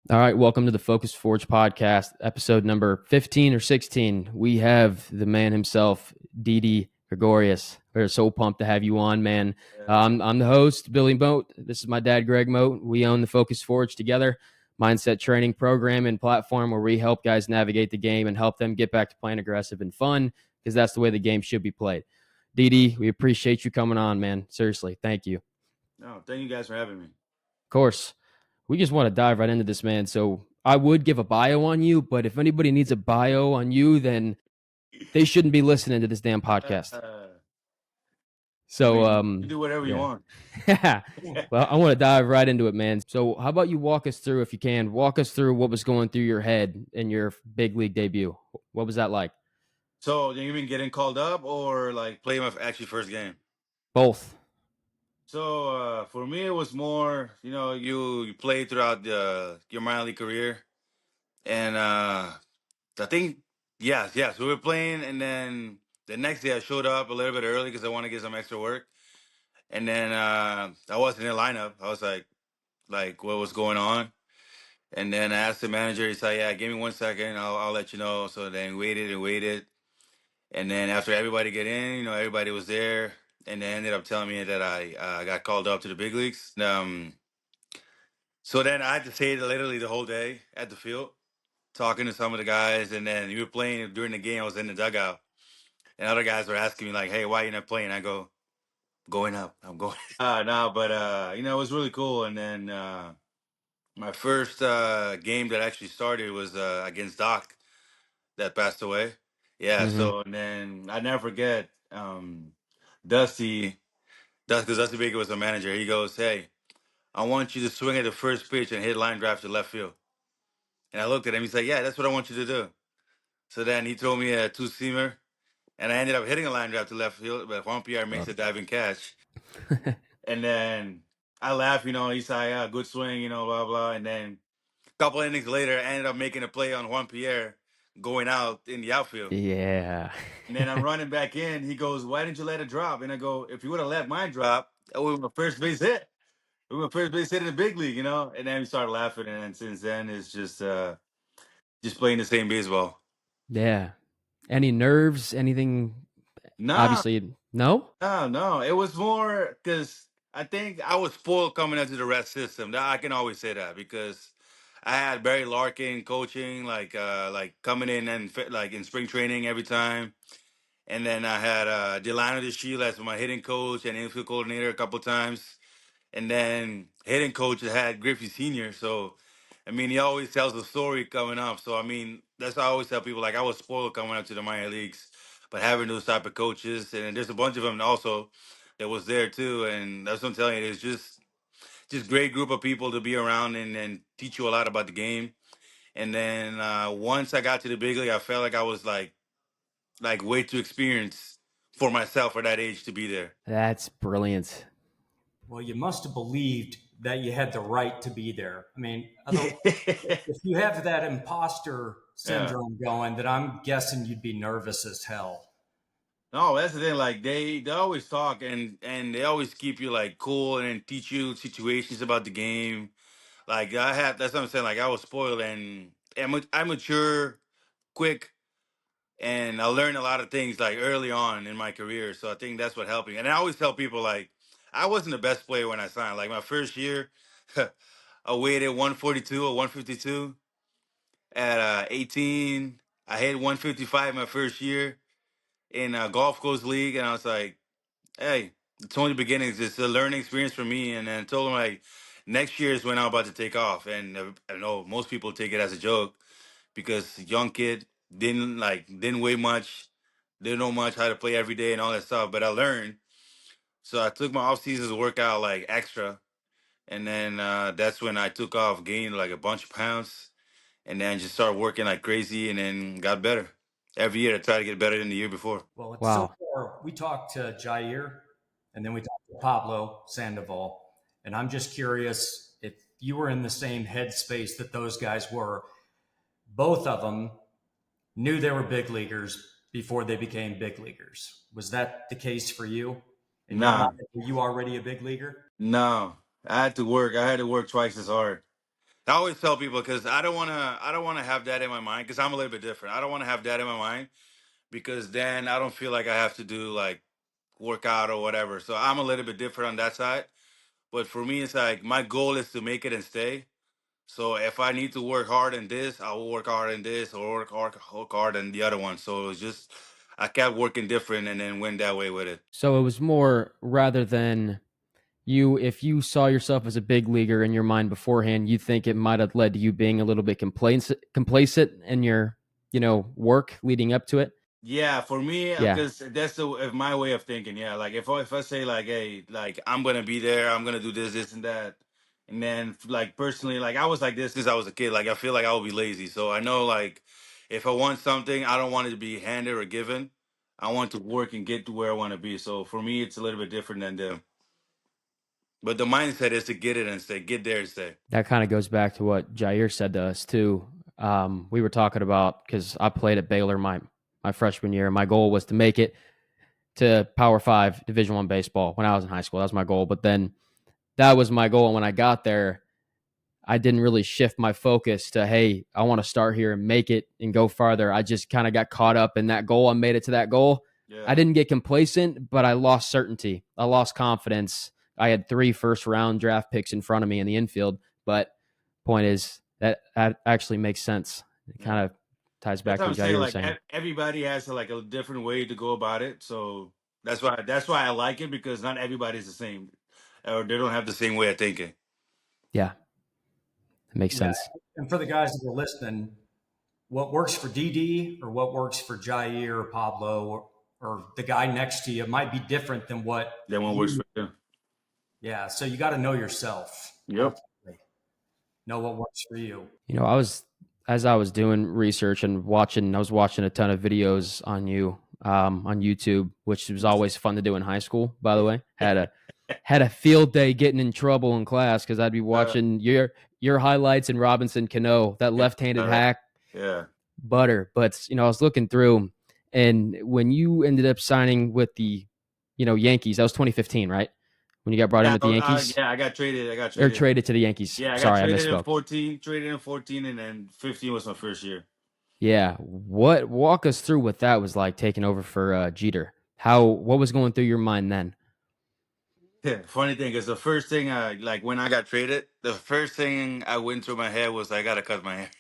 All right, welcome to the Focus Forge podcast, episode number 15 or 16. We have the man himself, Didi Gregorius. We're so pumped to have you on, man. I'm the host, Billy Moat. This is my dad, Greg Moat. We own the Focus Forge together, mindset training program and platform where we help guys navigate the game and help them get back to playing aggressive and fun because that's the way the game should be played. Didi, we appreciate you coming on, man. Seriously, thank you. No, thank you guys for having me. Of course. We just want to dive right into this, man. So I would give a bio on you, but if anybody needs a bio on you, then they shouldn't be listening to this damn podcast. I So, mean, you do whatever you yeah. want. Well, I want to dive right into it, man. So, how about you walk us through, if you can, walk us through what was going through your head in your big league debut. What was that like? So, you mean getting called up or like playing my actually first game? Both. So, for me, it was more, you play throughout your minor league career, and I think, yes, we were playing, and then the next day I showed up a little bit early because I want to get some extra work, and then I wasn't in the lineup. I was like, what was going on? And then I asked the manager. He said, "Yeah, give me 1 second. I'll let you know." So then waited and waited. And then after everybody get in, everybody was there, and they ended up telling me that I got called up to the big leagues. So then I had to stay literally the whole day at the field, talking to some of the guys, and then you were playing during the game. I was in the dugout, and other guys were asking me like, "Hey, why you not playing?" I go, "Going up. I'm going." No, but it was really cool. And then my first game that actually started was against Doc that passed away. Yeah. Mm-hmm. So and then I never forget Dusty. Because Dusty Baker was the manager. He goes, "Hey, I want you to swing at the first pitch and hit line drive to left field." And I looked at him. He's like, "Yeah, that's what I want you to do." So then he told me a two-seamer, and I ended up hitting a line drive to left field, but Juan Pierre makes a diving catch. And then I laughed, he said, "Yeah, good swing, blah, blah." And then a couple innings later, I ended up making a play on Juan Pierre going out in the outfield. Yeah. And then I'm running back in. He goes, "Why didn't you let it drop?" And I go, "If you would have let mine drop, that would have been my first base hit. We were first base hit in the big league. And then we started laughing, and then since then it's just playing the same baseball. Yeah. Any nerves? Anything? No, Obviously, no? no. It was more because I think I was spoiled coming into the Red system. That I can always say that because I had Barry Larkin coaching, like coming in and like in spring training every time. And then I had Delano DeShila as my hitting coach and infield coordinator a couple times. And then hitting coach had Griffey Sr. So, I mean, he always tells a story coming up. So, I mean, that's why I always tell people, like, I was spoiled coming up to the minor leagues, but having those type of coaches, and there's a bunch of them also that was there too. And that's what I'm telling you, it's just great group of people to be around and teach you a lot about the game. And then once I got to the big league, I felt like I was like way too experienced for myself for that age to be there. That's brilliant. Well, you must have believed that you had the right to be there. I mean, if you have that imposter Yeah. syndrome going, then I'm guessing you'd be nervous as hell. No, that's the thing. Like they always talk and they always keep you like cool and teach you situations about the game. Like that's what I'm saying. Like I was spoiled and I mature quick and I learned a lot of things like early on in my career. So I think that's what helped me. And I always tell people like I wasn't the best player when I signed. Like my first year, I weighed at 142 or 152 at 18. I hit 155 my first year in a golf course league, and I was like, "Hey, it's only the beginnings. It's a learning experience for me." And then I told him like, next year is when I'm about to take off. And I know most people take it as a joke because young kid didn't weigh much, didn't know much how to play every day and all that stuff. But I learned, so I took my off seasons to work out like extra, and then that's when I took off, gained like a bunch of pounds, and then just started working like crazy, and then got better. Every year I try to get better than the year before. Well, it's so Wow. far, we talked to Jair and then we talked to Pablo Sandoval. And I'm just curious if you were in the same headspace that those guys were. Both of them knew they were big leaguers before they became big leaguers. Was that the case for you? In your mind, Nah, were you already a big leaguer? no. I had to work. I had to work twice as hard. I always tell people because I don't wanna have that in my mind because I'm a little bit different. I don't want to have that in my mind because then I don't feel like I have to do like workout or whatever. So I'm a little bit different on that side. But for me, it's like my goal is to make it and stay. So if I need to work hard in this, I will work hard in this or work hard in the other one. So it was just I kept working different and then went that way with it. So it was more rather than you, if you saw yourself as a big leaguer in your mind beforehand, you think it might have led to you being a little bit complacent in your, work leading up to it. Yeah, for me, Yeah. because that's my way of thinking. Yeah, like if I say like, hey, like I'm gonna be there, I'm gonna do this and that, and then like personally, like I was like this since I was a kid. Like I feel like I will be lazy, so I know like if I want something, I don't want it to be handed or given. I want to work and get to where I want to be. So for me, it's a little bit different than them. But the mindset is to get it and stay, get there and stay. That kind of goes back to what Jair said to us too. We were talking about, because I played at Baylor my freshman year. My goal was to make it to Power Five Division One baseball when I was in high school. That was my goal. But then that was my goal. And when I got there, I didn't really shift my focus to, hey, I want to start here and make it and go farther. I just kind of got caught up in that goal. I made it to that goal. I Yeah. didn't get complacent, but I lost certainty. I lost confidence. I had 3 first-round draft picks in front of me in the infield. But point is that actually makes sense. It Yeah. kind of ties That's back what to I'm what saying. Jair was Like saying. everybody has like a different way to go about it. So that's why I like it because not everybody's the same, or they don't have the same way of thinking. Yeah, it makes Yeah. sense. And for the guys that are listening, what works for Didi or what works for Jair or Pablo or the guy next to you might be different than what That one works you. for you. Yeah. So you got to know yourself Yep. ultimately. Know what works for you. As I was doing research and I was watching a ton of videos on you on YouTube, which was always fun to do in high school. By the way, had a field day getting in trouble in class because I'd be Uh, watching your highlights and Robinson Cano, that left-handed yeah. hack Yeah. butter. But I was looking through, and when you ended up signing with the Yankees, that was 2015, right? When you got brought in Yeah. with the Yankees Yeah. I got traded. or traded to the Yankees. Yeah, I got Sorry, I traded in misspoke. 14. Traded in 14, and then 15 was my first year. Yeah. Walk us through what that was like taking over for Jeter. What was going through your mind then? Yeah, funny thing is the first thing I like when I got traded, the first thing I went through my head was I gotta cut my hair.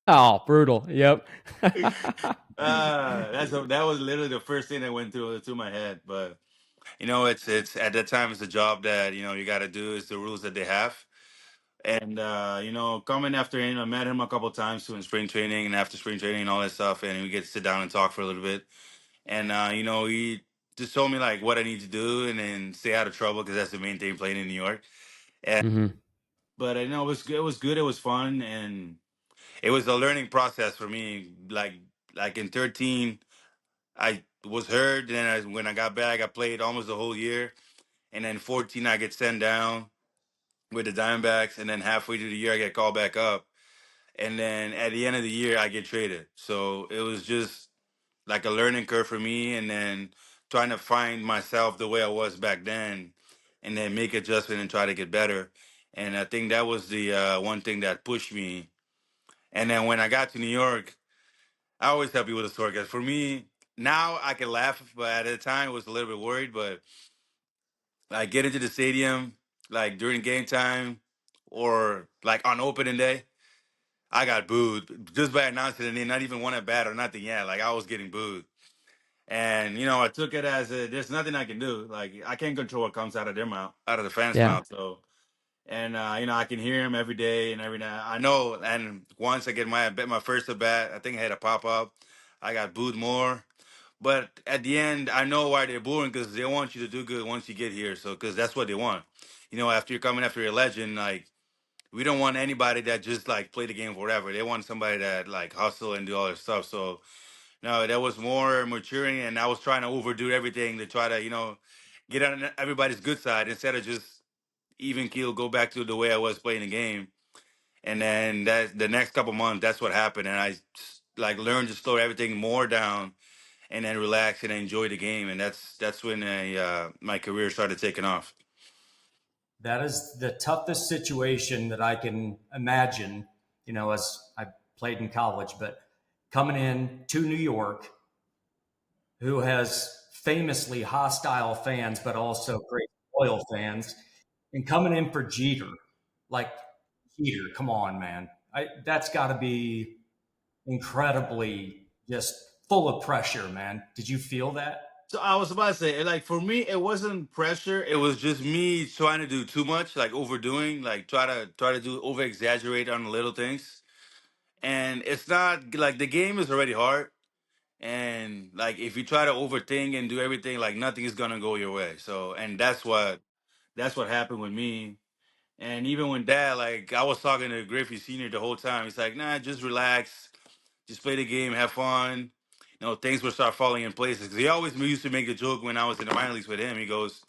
Oh, brutal. Yep. That was literally the first thing that went through my head. But it's at that time it's a job that you got to do. It's the rules that they have. And coming after him, I met him a couple times too in spring training and after spring training and all that stuff. And we get to sit down and talk for a little bit. And he just told me like what I need to do and then stay out of trouble because that's the main thing playing in New York. And Hmm. but I know it was good. It was good. It was fun, and it was a learning process for me. Like in 13. I was hurt. Then when I got back, I played almost the whole year. And then 14, I get sent down with the Diamondbacks. And then halfway through the year, I get called back up. And then at the end of the year, I get traded. So it was just like a learning curve for me. And then trying to find myself the way I was back then and then make adjustment and try to get better. And I think that was the one thing that pushed me. And then when I got to New York, I always tell people the story because for me, now I can laugh, but at the time I was a little bit worried. But I get into the stadium like during game time or like on opening day, I got booed just by announcing the name, not even one at bat or nothing yet. Like I was getting booed. And I took it as there's nothing I can do. Like I can't control what comes out of their mouth, out of the fans' Yeah. mouth. So and I can hear him every day and every night. I know. And once I get my first at bat, I think I had a pop up. I got booed more. But at the end, I know why they're booing because they want you to do good once you get here. So because that's what they want. After you're coming after a legend, like we don't want anybody that just like play the game forever. They want somebody that like hustle and do all this stuff. So no, that was more maturing, and I was trying to overdo everything to try to get on everybody's good side instead of just even keel, go back to the way I was playing the game. And then that the next couple months, that's what happened, and I like learned to slow everything more down and then relax and enjoy the game. And that's when my career started taking off. That is the toughest situation that I can imagine, as I played in college, but coming in to New York, who has famously hostile fans, but also great loyal fans, and coming in for Jeter, like Jeter, come on, man. That's got to be incredibly just full of pressure, man. Did you feel that? So I was about to say, like for me, it wasn't pressure. It was just me trying to do too much, like overdoing, like try to do over exaggerate on the little things. And it's not like the game is already hard. And like if you try to overthink and do everything, like nothing is gonna go your way. So and that's what happened with me. And even with that, like I was talking to Griffey Senior the whole time. He's like, nah, just relax, just play the game, have fun. Things will start falling in places. 'Cause he always used to make a joke when I was in the minor leagues with him. He goes,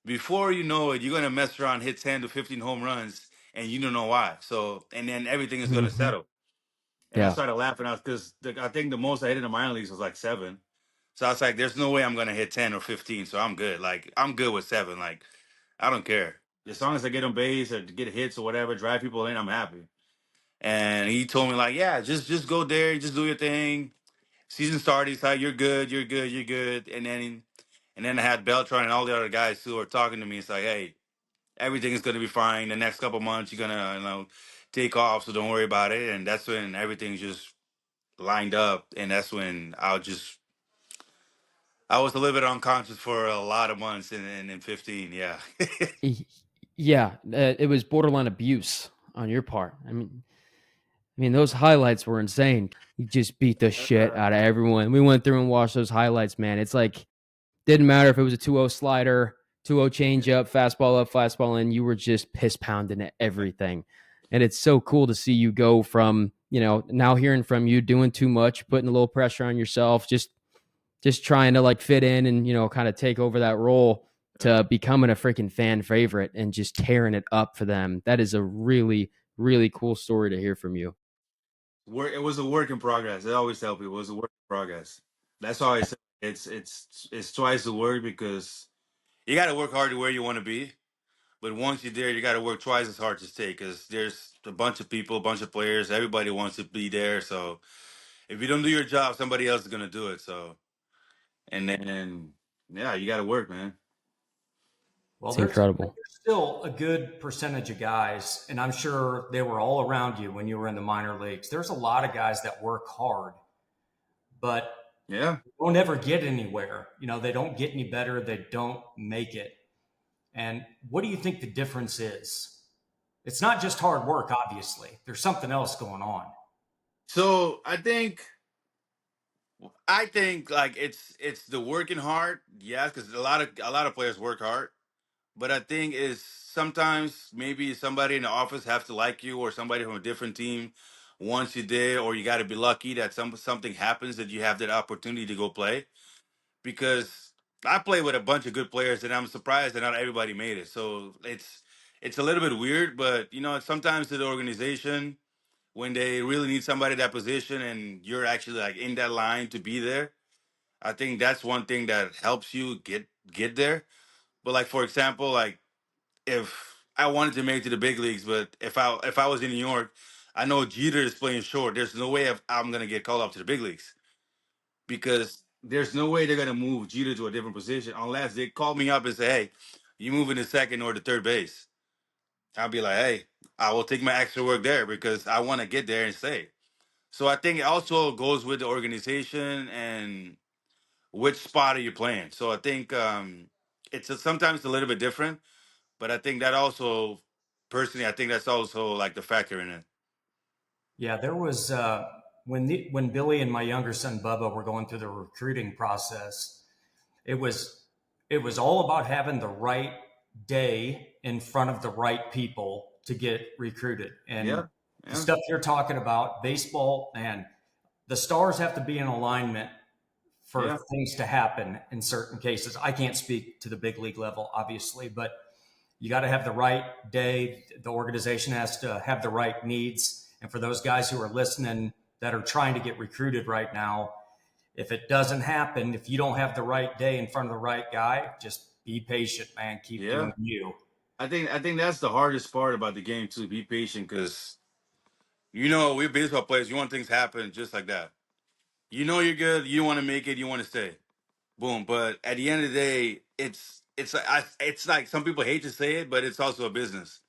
before you know it, you're gonna mess around, hit 10 to 15 home runs, and you don't know why. So and then everything is gonna Mm-hmm. settle. And I Yeah. started laughing out because I think the most I hit in the minor leagues was like 7. So I was like, "There's no way I'm gonna hit 10 or 15." So I'm good. Like I'm good with 7. Like I don't care as long as I get on base or get hits or whatever, drive people in, I'm happy. And he told me like, "Yeah, just go there, just do your thing. Season started. He's like, you're good, you're good, you're good." And then I had Beltran and all the other guys who were talking to me. It's like, "Hey, everything is gonna be fine. The next couple months, you're gonna take off, so don't worry about it." And that's when everything just lined up, and that's when I was a little bit unconscious for a lot of months in 15. Yeah. Yeah, it was borderline abuse on your part. I mean, those highlights were insane. You just beat the shit out of everyone. We went through and watched those highlights, man. It's like didn't matter if it was a 2-0 slider, 2-0 changeup, fastball up, fastball in. You were just piss pounding at everything, and it's so cool to see you go from now hearing from you doing too much, putting a little pressure on yourself, just trying to like fit in and kind of take over that role to becoming a freaking fan favorite and just tearing it up for them. That is a really really cool story to hear from you. It was a work in progress. I always tell people it was a work in progress. That's how I say it's twice the word because you got to work hard to where you want to be. But once you're there, you got to work twice as hard to stay because there's a bunch of people, a bunch of players. Everybody wants to be there. So if you don't do your job, somebody else is gonna do it. So and then yeah, you got to work, man. Well, It's there's incredible. still a good percentage of guys, and I'm sure they were all around you when you were in the minor leagues. There's a lot of guys that work hard, but Yeah. don't ever get anywhere. They don't get any better. They don't make it. And what do you think the difference is? It's not just hard work, obviously. There's something else going on. So I think like it's the working hard, yeah, because a lot of players work hard. But I think is sometimes maybe somebody in the office have to like you, or somebody from a different team wants you there, or you got to be lucky that something happens that you have that opportunity to go play. Because I play with a bunch of good players, and I'm surprised that not everybody made it. So it's a little bit weird, but sometimes to the organization when they really need somebody in that position, and you're actually like in that line to be there. I think that's one thing that helps you get there. But like for example, like if I wanted to make it to the big leagues, but if I was in New York, I know Jeter is playing short. There's no way I'm gonna get called up to the big leagues because there's no way they're gonna move Jeter to a different position unless they call me up and say, "Hey, you move in the second or the third base." I'll be like, "Hey, I will take my extra work there because I want to get there and stay." So I think it also goes with the organization and which spot are you playing. So I think sometimes a little bit different. But I think that also, personally, I think that's also like the factor in it. Yeah, there was when Billy and my younger son Bubba were going through the recruiting process. It was it was all about having the right day in front of the right people to get recruited. And Yeah, the yeah, stuff you're talking about, baseball, and the stars have to be in alignment for yeah, things to happen in certain cases. I can't speak to the big league level, obviously, but you got to have the right day. The organization has to have the right needs. And for those guys who are listening that are trying to get recruited right now, if it doesn't happen, if you don't have the right day in front of the right guy, just be patient, man. Keep yeah. doing you. I think that's the hardest part about the game to be patient because we're baseball players. You want things to happen just like that. You're good. You want to make it. You want to stay. Boom. But at the end of the day, it's like some people hate to say it, but it's also a business.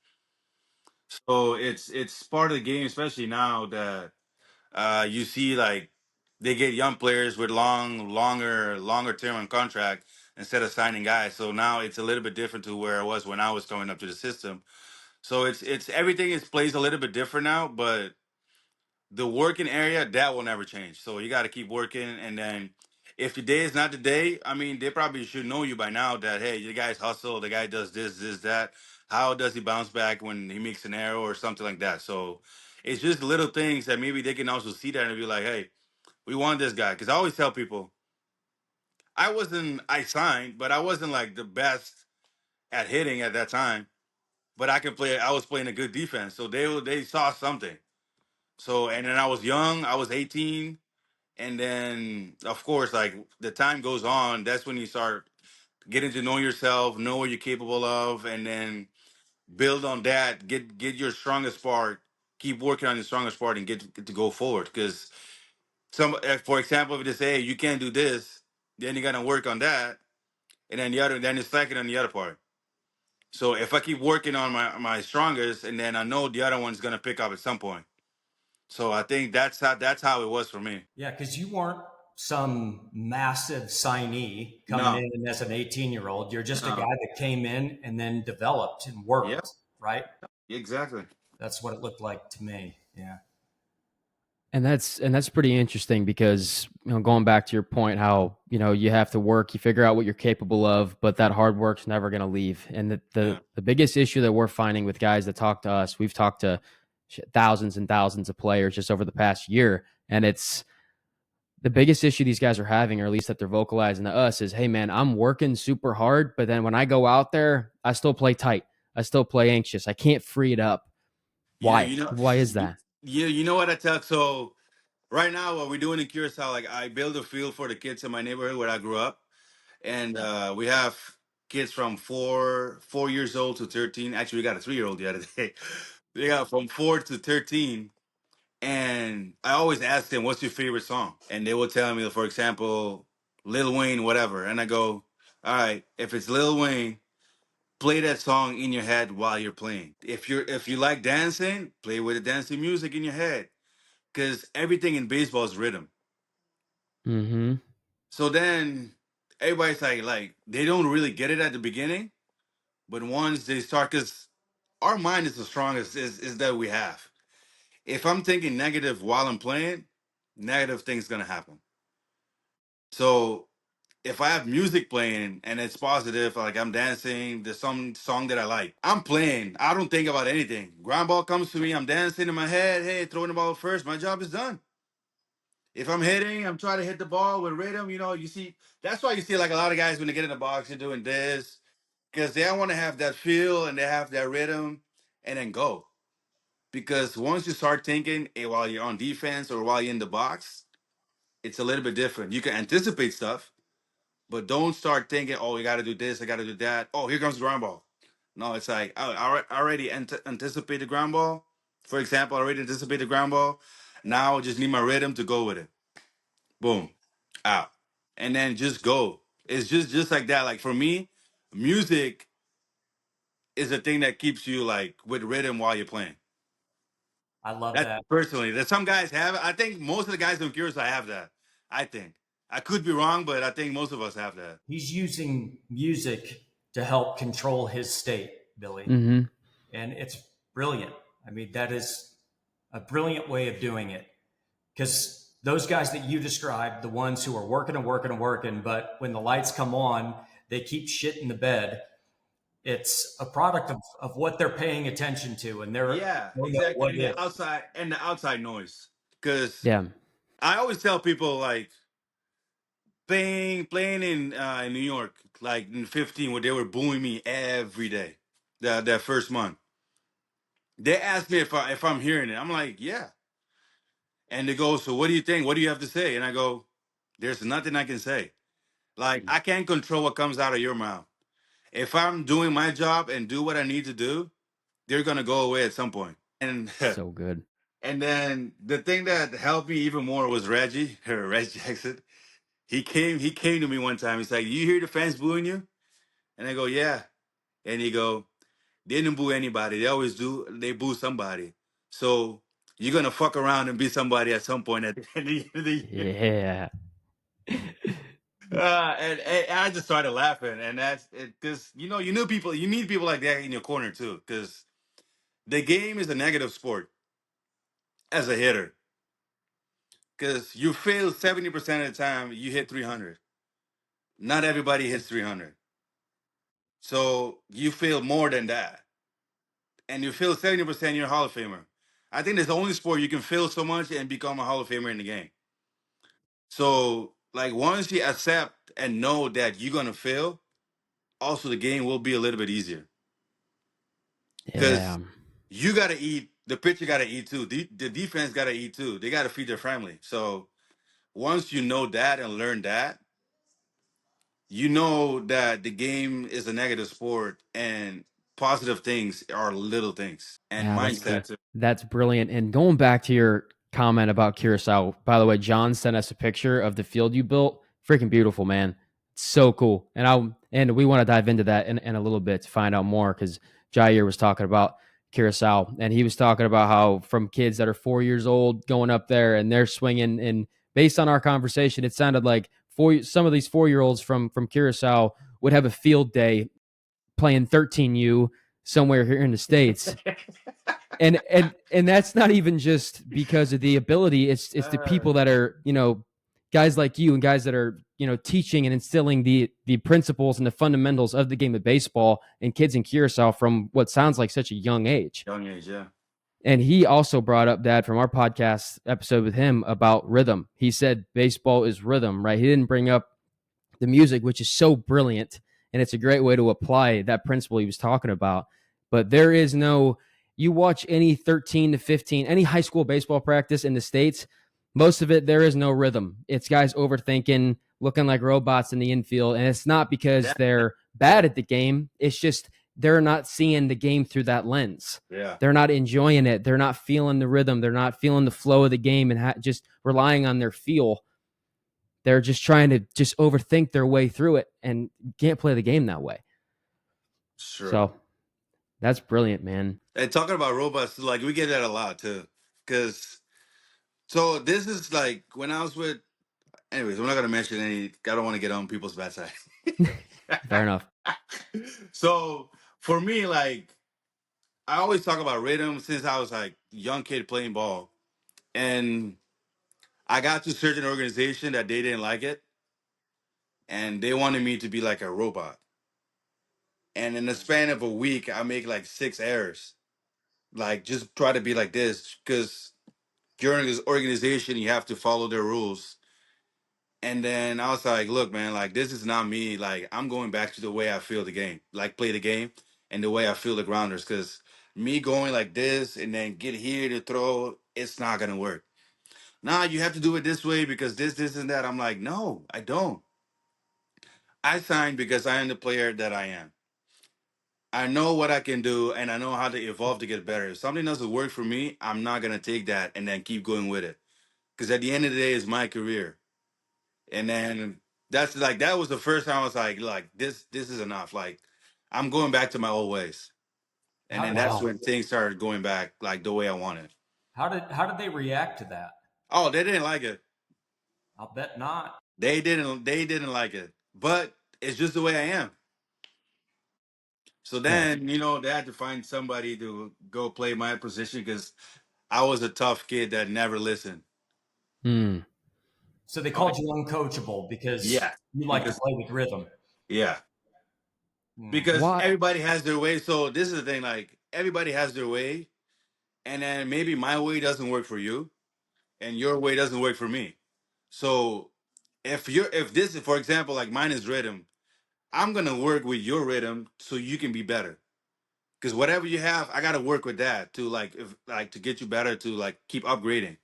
So it's part of the game, especially now that you see like they get young players with longer term on contract instead of signing guys. So now it's a little bit different to where it was when I was coming up to the system. So it's everything is plays a little bit different now, but the working area that will never change. So you got to keep working, and then if the day is not the day, I mean, they probably should know you by now that hey, the guy's hustle, the guy does this, that. How does he bounce back when he makes an error or something like that? So it's just little things that maybe they can also see that and be like, hey, we want this guy. Because I always tell people, I signed, but I wasn't like the best at hitting at that time. But I can play. I was playing a good defense, so they saw something. So and then I was young. I was 18. And then, of course, like the time goes on, that's when you start getting to know yourself, know what you're capable of, and then build on that. Get your strongest part. Keep working on your strongest part, and get to go forward. Because for example, if they say hey, you can't do this, then you gotta work on that, and then it's second on the other part. So if I keep working on my strongest, and then I know the other one's gonna pick up at some point. So I think that's how it was for me. Yeah, because you weren't some massive signee coming No, in as an 18-year-old. You're just a guy no, that came in and then developed and yeah, worked, right? exactly. That's what it looked like to me. Yeah. And that's pretty interesting because going back to your point, how you have to work, you figure out what you're capable of, but that hard work's never going to leave. And Yeah. the biggest issue that we're finding with guys that talk to us, we've talked to thousands and thousands of players just over the past year, and it's the biggest issue these guys are having, or at least that they're vocalizing to us, is, hey man, I'm working super hard, but then when I go out there, I still play tight, I still play anxious, I can't free it up. Yeah, Why is that? you know what I tell. So right now, what we're doing in Curaçao, like I build a field for the kids in my neighborhood where I grew up, and we have kids from four years old to 13. Actually, we got a 3-year-old the other day. They got from 4 to 13, and I always ask them, "What's your favorite song?" And they will tell me, for example, Lil Wayne, whatever, and I go, "All right, if it's Lil Wayne." Play that song in your head while you're playing. If you like dancing, play with the dancing music in your head because everything in baseball is rhythm. Mm-hmm. So then everybody's like they don't really get it at the beginning, but once they start, because our mind is the strongest is that we have. If I'm thinking negative while I'm playing, negative things gonna happen. So if I have music playing and it's positive, like I'm dancing, there's some song that I like. I'm playing. I don't think about anything. Ground ball comes to me, I'm dancing in my head. Hey, throwing the ball first. My job is done. If I'm hitting, I'm trying to hit the ball with rhythm. You see, that's why you see like a lot of guys when they get in the box, they're doing this because they want to have that feel and they have that rhythm and then go. Because once you start thinking while you're on defense or while you're in the box, it's a little bit different. You can anticipate stuff, but don't start thinking, oh, you got to do this, I got to do that. Oh, here comes the ground ball. No, it's like I already anticipate the ground ball. For example, I already anticipate the ground ball. Now I just need my rhythm to go with it. Boom, out, and then just go. It's just like that. Like for me, music is the thing that keeps you like with rhythm while you're playing. I love That's that. personally that some guys have. I think most of the guys in Curious I have that. I think I could be wrong, but I think most of us have that. He's using music to help control his state, Billy. Mm-hmm. And it's brilliant. I mean, that is a brilliant way of doing it because those guys that you described, the ones who are working and working and working, but when the lights come on, they keep shit in the bed. It's a product of what they're paying attention to, and they're Yeah, don't know exactly. what And is. the outside noise. Because Yeah. I always tell people like playing in New York, like in 15, where they were booing me every day. That first month, they asked me if I'm hearing it. I'm like, yeah. And they go, so what do you think? What do you have to say? And I go, there's nothing I can say. Like I can't control what comes out of your mouth. If I'm doing my job and do what I need to do, they're gonna go away at some point. And So good. and then the thing that helped me even more was Reggie, or Reggie Jackson. He came to me one time. He's like, "You hear the fans booing you?" And I go, "Yeah." And he go, "They didn't boo anybody. They always do. They boo somebody. So you're gonna fuck around and be somebody at some point at the end of the year." Yeah. And I just started laughing, and that's it. Because you need people like that in your corner too. Because the game is a negative sport as a hitter. Because you fail 70% of the time, you hit 300. Not everybody hits 300. So you fail more than that. And you fail 70%, you're a Hall of Famer. I think that's the only sport you can fail so much and become a Hall of Famer in the game. So, like, once you accept and know that you're going to fail, also the game will be a little bit easier. Yeah. Because you got to eat, the pitcher got to eat too. The defense got to eat too. They got to feed their family. So, once you know that and learn that, you know that the game is a negative sport and positive things are little things and Yeah, that's mindset. that's brilliant. And going back to your comment about Curaçao, by the way, John sent us a picture of the field you built. Freaking beautiful, man. So cool. And we want to dive into that in a little bit to find out more because Jair was talking about Curaçao and he was talking about how from kids that are 4 years old going up there and they're swinging. And based on our conversation, it sounded like some of these 4-year-olds from Curaçao would have a field day playing 13U somewhere here in the States. And that's not even just because of the ability. It's the people that are, guys like you and guys that are, teaching and instilling the principles and the fundamentals of the game of baseball in kids in Curacao from what sounds like such a young age. Young age, yeah. And he also brought up, Dad, from our podcast episode with him about rhythm. He said baseball is rhythm, right? He didn't bring up the music, which is so brilliant. And it's a great way to apply that principle he was talking about. But there is no, you watch any 13 to 15, any high school baseball practice in the States, most of it, there is no rhythm. It's guys overthinking, looking like robots in the infield. And it's not because they're bad at the game. It's just they're not seeing the game through that lens. Yeah. They're not enjoying it. They're not feeling the rhythm. They're not feeling the flow of the game and just relying on their feel. They're just trying to just overthink their way through it and can't play the game that way. Sure. So that's brilliant, man. And talking about robots, like we get that a lot too. So this is like when I was with, anyways, I'm not going to mention any, I don't want to get on people's bad side. Fair enough. So for me, like, I always talk about rhythm since I was like young kid playing ball. And I got to a certain organization that they didn't like it. And they wanted me to be like a robot. And in the span of a week, I make like 6 errors. Like, just try to be like this. Because during this organization, you have to follow their rules. And then I was like, look, man, like, this is not me. Like, I'm going back to the way I feel the game, like, play the game and the way I feel the grounders. Because me going like this and then get here to throw, it's not going to work. Nah, you have to do it this way because this, and that. I'm like, no, I don't. I signed because I am the player that I am. I know what I can do and I know how to evolve to get better. If something doesn't work for me, I'm not going to take that and then keep going with it. Because at the end of the day, it's my career. And then that's like, that was the first time I was like, this is enough. Like, I'm going back to my old ways. And then that's when things started going back like the way I wanted. How did they react to that? Oh, they didn't like it. I'll bet not. They didn't like it. But it's just the way I am. So then, they had to find somebody to go play my position because I was a tough kid that never listened. So they called you uncoachable because you like to play with rhythm. Yeah. Because everybody has their way. So this is the thing, like, everybody has their way. And then maybe my way doesn't work for you and your way doesn't work for me. So if this, for example, like mine is rhythm, I'm going to work with your rhythm so you can be better. Because whatever you have, I got to work with that to to get you better, to like keep upgrading.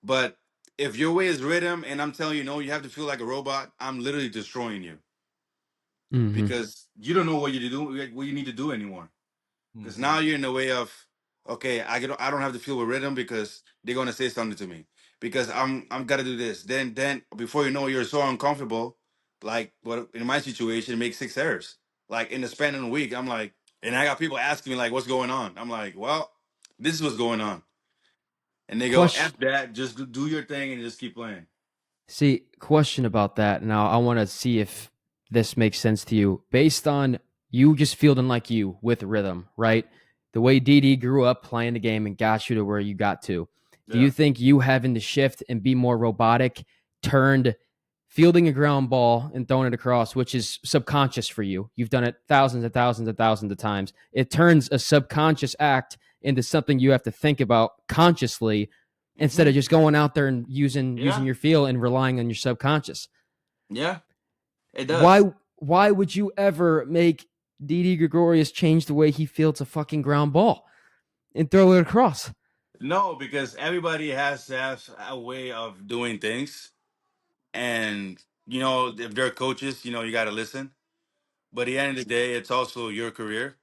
But if your way is rhythm and I'm telling you, no, you have to feel like a robot, I'm literally destroying you. because you don't know what you do, what you need to do anymore. Because now you're in the way of, okay, I don't have to feel with rhythm because they're gonna say something to me because I'm gotta do this. Then before you know it, you're so uncomfortable. Like what in my situation, make 6 errors. Like in the span of a week, I'm like, and I got people asking me like, what's going on? I'm like, well, this is what's going on. And they go, Question. F that, just do your thing and just keep playing. See, question about that. Now, I want to see if this makes sense to you. Based on you just feeling like you with rhythm, right? The way Didi grew up playing the game and got you to where you got to. Do you Yeah. think you having to shift and be more robotic turned fielding a ground ball and throwing it across, which is subconscious for you? You've done it thousands and thousands and thousands of times. It turns a subconscious act into something you have to think about consciously instead Hmm. of just going out there and using Yeah. your feel and relying on your subconscious. Yeah. It does. Why would you ever make Didi Gregorius change the way he fields a fucking ground ball and throw it across? No, because everybody has to have a way of doing things. And, if they're coaches, you got to listen. But at the end of the day, it's also your career.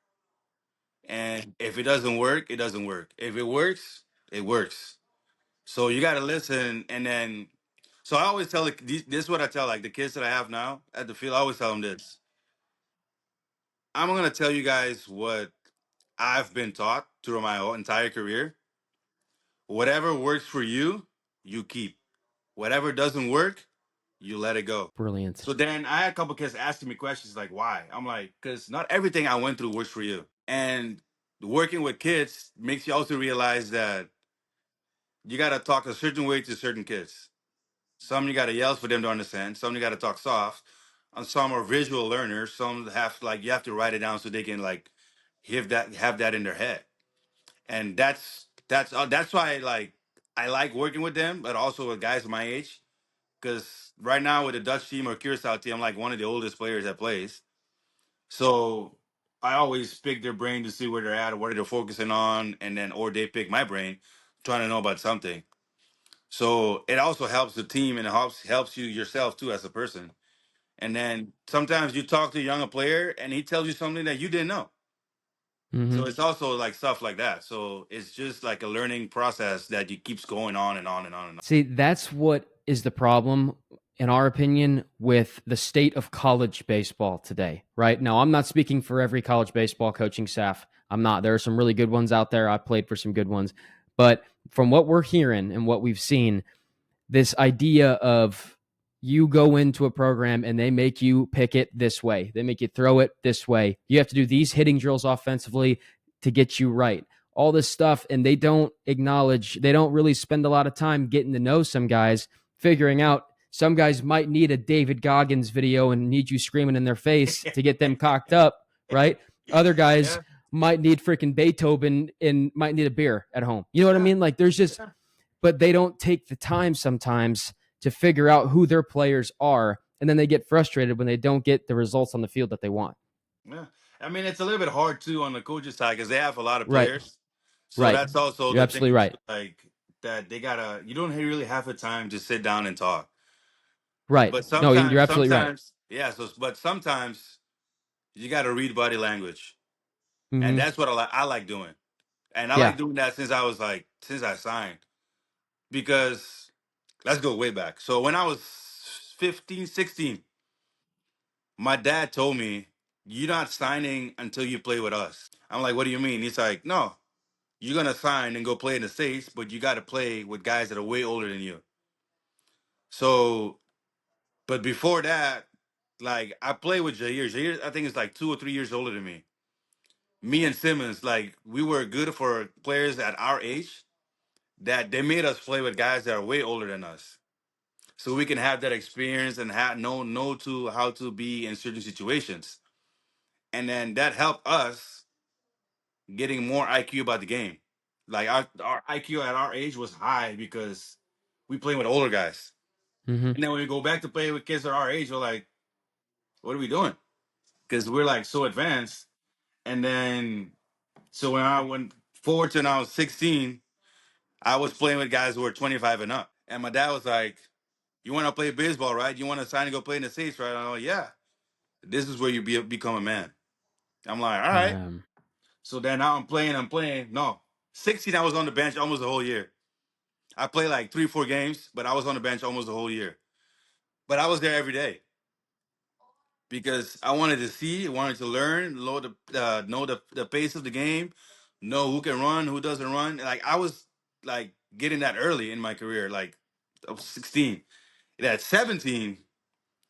And if it doesn't work, it doesn't work. If it works, it works. So you got to listen. And then, so I always tell, this is what I tell like the kids that I have now at the field. I always tell them this. I'm going to tell you guys what I've been taught through my whole entire career. Whatever works for you, you keep. Whatever doesn't work, you let it go. Brilliant. So then I had a couple kids asking me questions like, why? I'm like, because not everything I went through works for you. And working with kids makes you also realize that you got to talk a certain way to certain kids. Some you got to yell for them to understand. Some you got to talk soft. And some are visual learners. Some have like you have to write it down so they can like have that in their head. And that's why like I like working with them, but also with guys my age. Because right now with the Dutch team or Curaçao team, I'm like one of the oldest players that plays. So I always pick their brain to see where they're at or what they're focusing on, and then or they pick my brain, trying to know about something. So it also helps the team and it helps you yourself too as a person. And then sometimes you talk to a younger player and he tells you something that you didn't know. Mm-hmm. So it's also like stuff like that. So it's just like a learning process that you keeps going on and on and on and on. See, that's what is the problem, in our opinion, with the state of college baseball today, right? Now, I'm not speaking for every college baseball coaching staff. I'm not. There are some really good ones out there. I played for some good ones. But from what we're hearing and what we've seen, this idea of you go into a program and they make you pick it this way. They make you throw it this way. You have to do these hitting drills offensively to get you right. All this stuff. And they don't acknowledge, they don't really spend a lot of time getting to know some guys, figuring out some guys might need a David Goggins video and need you screaming in their face to get them cocked up, right? Other guys Yeah, might need freaking Beethoven and might need a beer at home. You know what I yeah, mean? Like there's just, yeah. but they don't take the time sometimes to figure out who their players are. And then they get frustrated when they don't get the results on the field that they want. Yeah. I mean, it's a little bit hard too on the coaches side because they have a lot of Right. players. So Right. that's also You're the thing, absolutely right. like that you don't really have the time to sit down and talk. Right. But No, you're absolutely right. yeah. But sometimes you got to read body language, and Mm-hmm. that's what I like doing, and I Yeah. like doing that since I signed because let's go way back. So when I was 15, 16, my dad told me, "You're not signing until you play with us." I'm like, "What do you mean?" He's like, "No, you're gonna sign and go play in the States, but you got to play with guys that are way older than you." So, but before that, like I played with Jair. Jair, I think is like 2 or 3 years older than me. Me and Simmons, like we were good for players at our age that they made us play with guys that are way older than us, so we can have that experience and know to how to be in certain situations, and then that helped us getting more IQ about the game. Like our IQ at our age was high because we playing with older guys. Mm-hmm. And then when we go back to play with kids at our age, we're like, what are we doing? Because we're like so advanced. And then so when I went forward to when I was 16, I was playing with guys who were 25 and up. And my dad was like, you want to play baseball, right? You want to sign and go play in the States, right? I'm like, yeah. This is where you become a man. I'm like, all right. Yeah. So then now I'm playing. No, 16, I was on the bench almost the whole year. I played like 3, 4 games, but I was on the bench almost the whole year. But I was there every day because I wanted to see, wanted to learn, know the pace of the game, know who can run, who doesn't run. Like I was like getting that early in my career. Like I was 16. And at 17,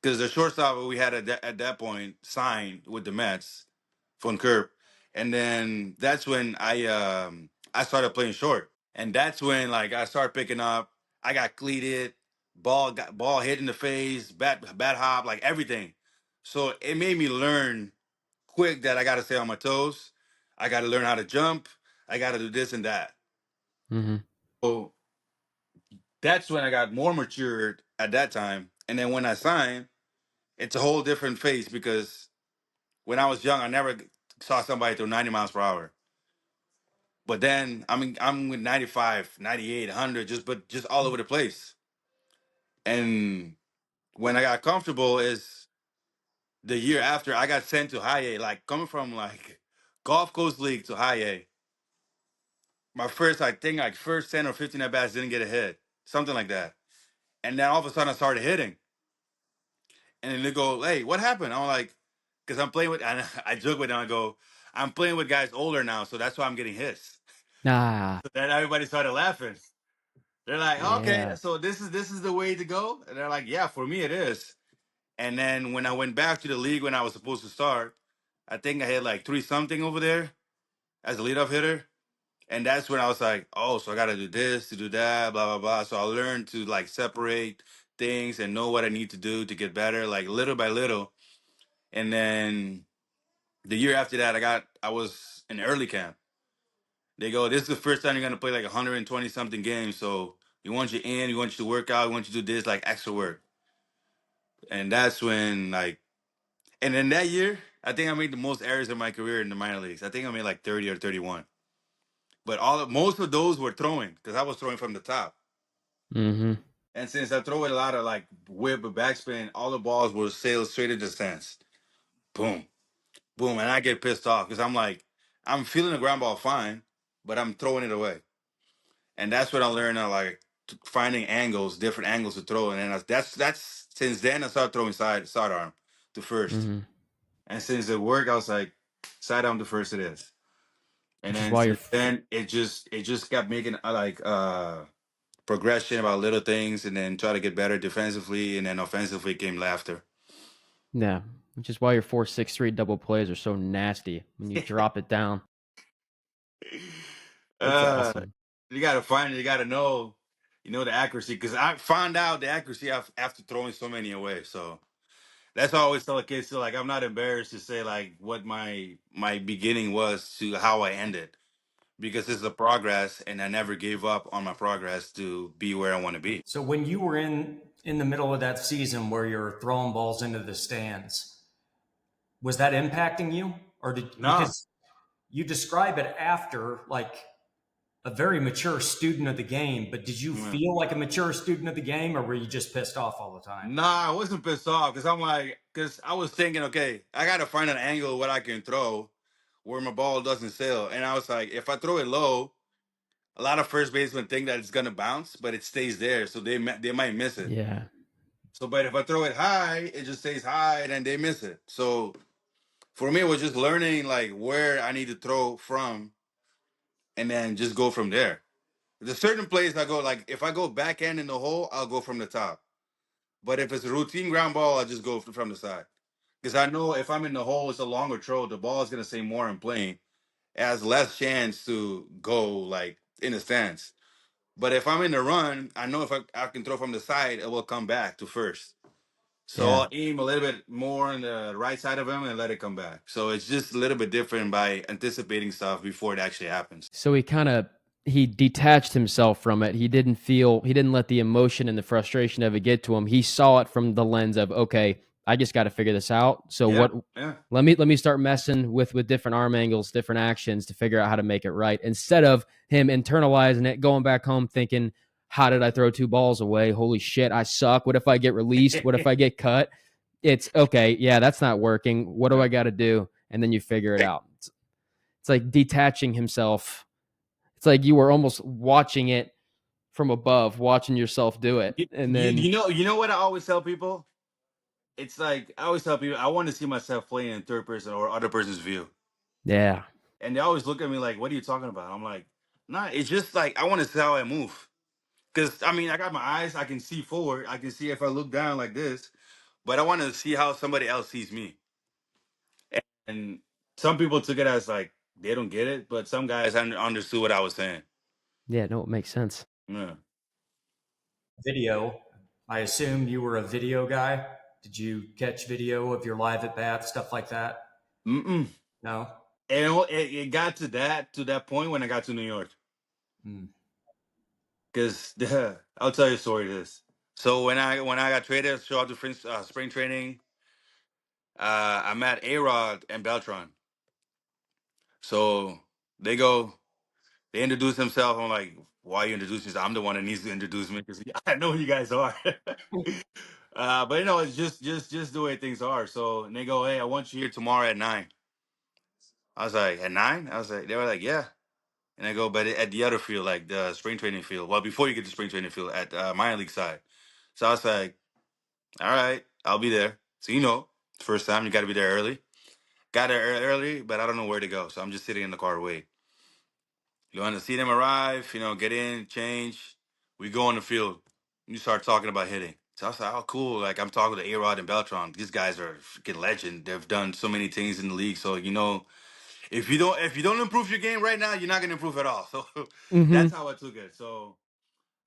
because the shortstop we had at that point signed with the Mets, Von Kerp, and then that's when I started playing short. And that's when like I started picking up. I got cleated, ball hit in the face, bat hop, like everything. So it made me learn quick that I got to stay on my toes. I got to learn how to jump. I got to do this and that. Mm-hmm. So that's when I got more matured at that time. And then when I signed, it's a whole different phase because when I was young, I never saw somebody throw 90 miles per hour. But then I'm with 95, 98, 100, just all over the place. And when I got comfortable is the year after I got sent to high A, like coming from like Gulf Coast League to high A. My first, I think like first 10 or 15 at bats didn't get a hit, something like that. And then all of a sudden I started hitting. And then they go, hey, what happened? I'm like, because I'm playing with, and I joke with them, I go, I'm playing with guys older now, so that's why I'm getting hits. Ah, So then everybody started laughing. They're like, okay, yeah. so this is the way to go. And they're like, yeah, for me it is. And then when I went back to the league when I was supposed to start, I think I had like 3 something over there as a leadoff hitter. And that's when I was like, oh, so I got to do this, to do that, blah, blah, blah. So I learned to like separate things and know what I need to do to get better, like little by little. And then the year after that, I was in early camp. They go, this is the first time you're going to play like 120 something games. So we want you in, we want you to work out, we want you to do this like extra work. And that's when like, and in that year, I think I made the most errors in my career in the minor leagues. I think I made like 30 or 31. But most of those were throwing because I was throwing from the top. Mm-hmm. And since I throw it a lot of like whip or backspin, all the balls were sailed straight into the stands. Boom, boom. And I get pissed off because I'm like, I'm feeling the ground ball fine, but I'm throwing it away. And that's what I learned, like finding angles, different angles to throw. And then that's since then I started throwing sidearm to first. Mm-hmm. And since it worked, I was like, sidearm to first it is. And Which is then why since then it just kept making progression about little things, and then try to get better defensively, and then offensively came laughter. yeah, which is why your 4.63 double plays are so nasty when you drop it down. It's uh, awesome. you gotta find it. You gotta know, the accuracy. Because I found out the accuracy after throwing so many away. So that's why I always tell the kids. So like, I'm not embarrassed to say like what my beginning was to how I ended, because it's a progress, and I never gave up on my progress to be where I want to be. So when you were in the middle of that season where you're throwing balls into the stands, was that impacting you, or No, because you describe it after like a very mature student of the game, but did you no, feel like a mature student of the game, or were you just pissed off all the time? nah, I wasn't pissed off because because I was thinking, okay, I gotta find an angle what I can throw where my ball doesn't sail, and I was like, if I throw it low, a lot of first basemen think that it's gonna bounce, but it stays there, so they might miss it. Yeah. So, but if I throw it high, it just stays high, and then they miss it. So for me, it was just learning like where I need to throw from, and then just go from there. There's certain plays I go like if I go backhand in the hole, I'll go from the top. But if it's a routine ground ball, I just go from the side. Because I know if I'm in the hole, it's a longer throw. The ball is gonna stay more in plane. It has less chance to go like in the stands. But if I'm in the run, I know if I can throw from the side, it will come back to first. So Yeah. I'll aim a little bit more on the right side of him and let it come back. So it's just a little bit different by anticipating stuff before it actually happens. So he detached himself from it. He didn't let the emotion and the frustration of it get to him. He saw it from the lens of, okay, I just got to figure this out. So Yeah, yeah. let me start messing with different arm angles, different actions to figure out how to make it right, instead of him internalizing it, going back home thinking, how did I throw 2 balls away? Holy shit, I suck. What if I get released? What if I get cut? it's okay. Yeah, that's not working. What do Yeah. I got to do? And then you figure it out. It's like detaching himself. It's like you were almost watching it from above, watching yourself do it. And then, You know what I always tell people? It's like I always tell people I want to see myself playing in third person or other person's view, yeah, and they always look at me like, "What are you talking about?" I'm like, "Nah, it's just like I want to see how I move." Because I mean, I got my eyes, I can see forward, I can see if I look down like this, but I want to see how somebody else sees me. And some people took it as like they don't get it, but some guys understood what I was saying. yeah, no, it makes sense. Yeah. Video. I assume you were a video guy. Did you catch video of your live at bat, stuff like that? Mm-mm. No. And it got to that point when I got to New York. Mm. Because I'll tell you a story. This. So when I got traded, show out to spring training, I met A Rod and Beltron. So they go, they introduce themselves. I'm like, why you introduce yourself? I'm the one that needs to introduce me because I know who you guys are. But you know, it's just the way things are. So and they go, hey, I want you here tomorrow at 9. I was like, at 9? I was like, they were like, yeah. And I go, but at the other field, like the spring training field. Well, before you get to spring training field at minor league side. So I was like, all right, I'll be there. So first time you got to be there early. Got there early, but I don't know where to go. So I'm just sitting in the car wait. You want to see them arrive? Get in, change. We go on the field. You start talking about hitting. So I was like, oh, cool. Like I'm talking to A Rod and Beltron. These guys are freaking legend. They've done so many things in the league. So if you don't improve your game right now, you're not gonna improve at all. So Mm-hmm. that's how I took it. So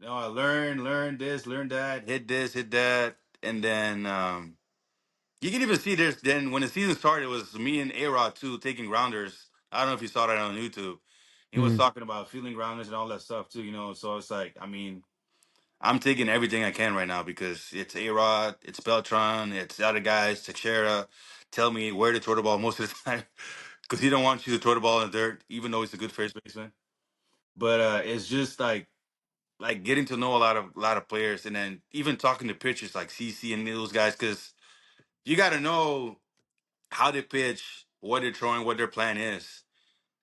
I learn this, learn that, hit this, hit that, and then you can even see there's then when the season started, it was me and A Rod too taking grounders. I don't know if you saw that on YouTube. He was Mm-hmm. talking about feeling grounders and all that stuff too. So it's like, I mean, I'm taking everything I can right now because it's A Rod, it's Beltron, it's the other guys, Teixeira. Tell me where to throw the ball most of the time because he don't want you to throw the ball in the dirt, even though he's a good first baseman. But it's just like getting to know a lot of players, and then even talking to pitchers like CC and those guys, because you got to know how they pitch, what they're throwing, what their plan is,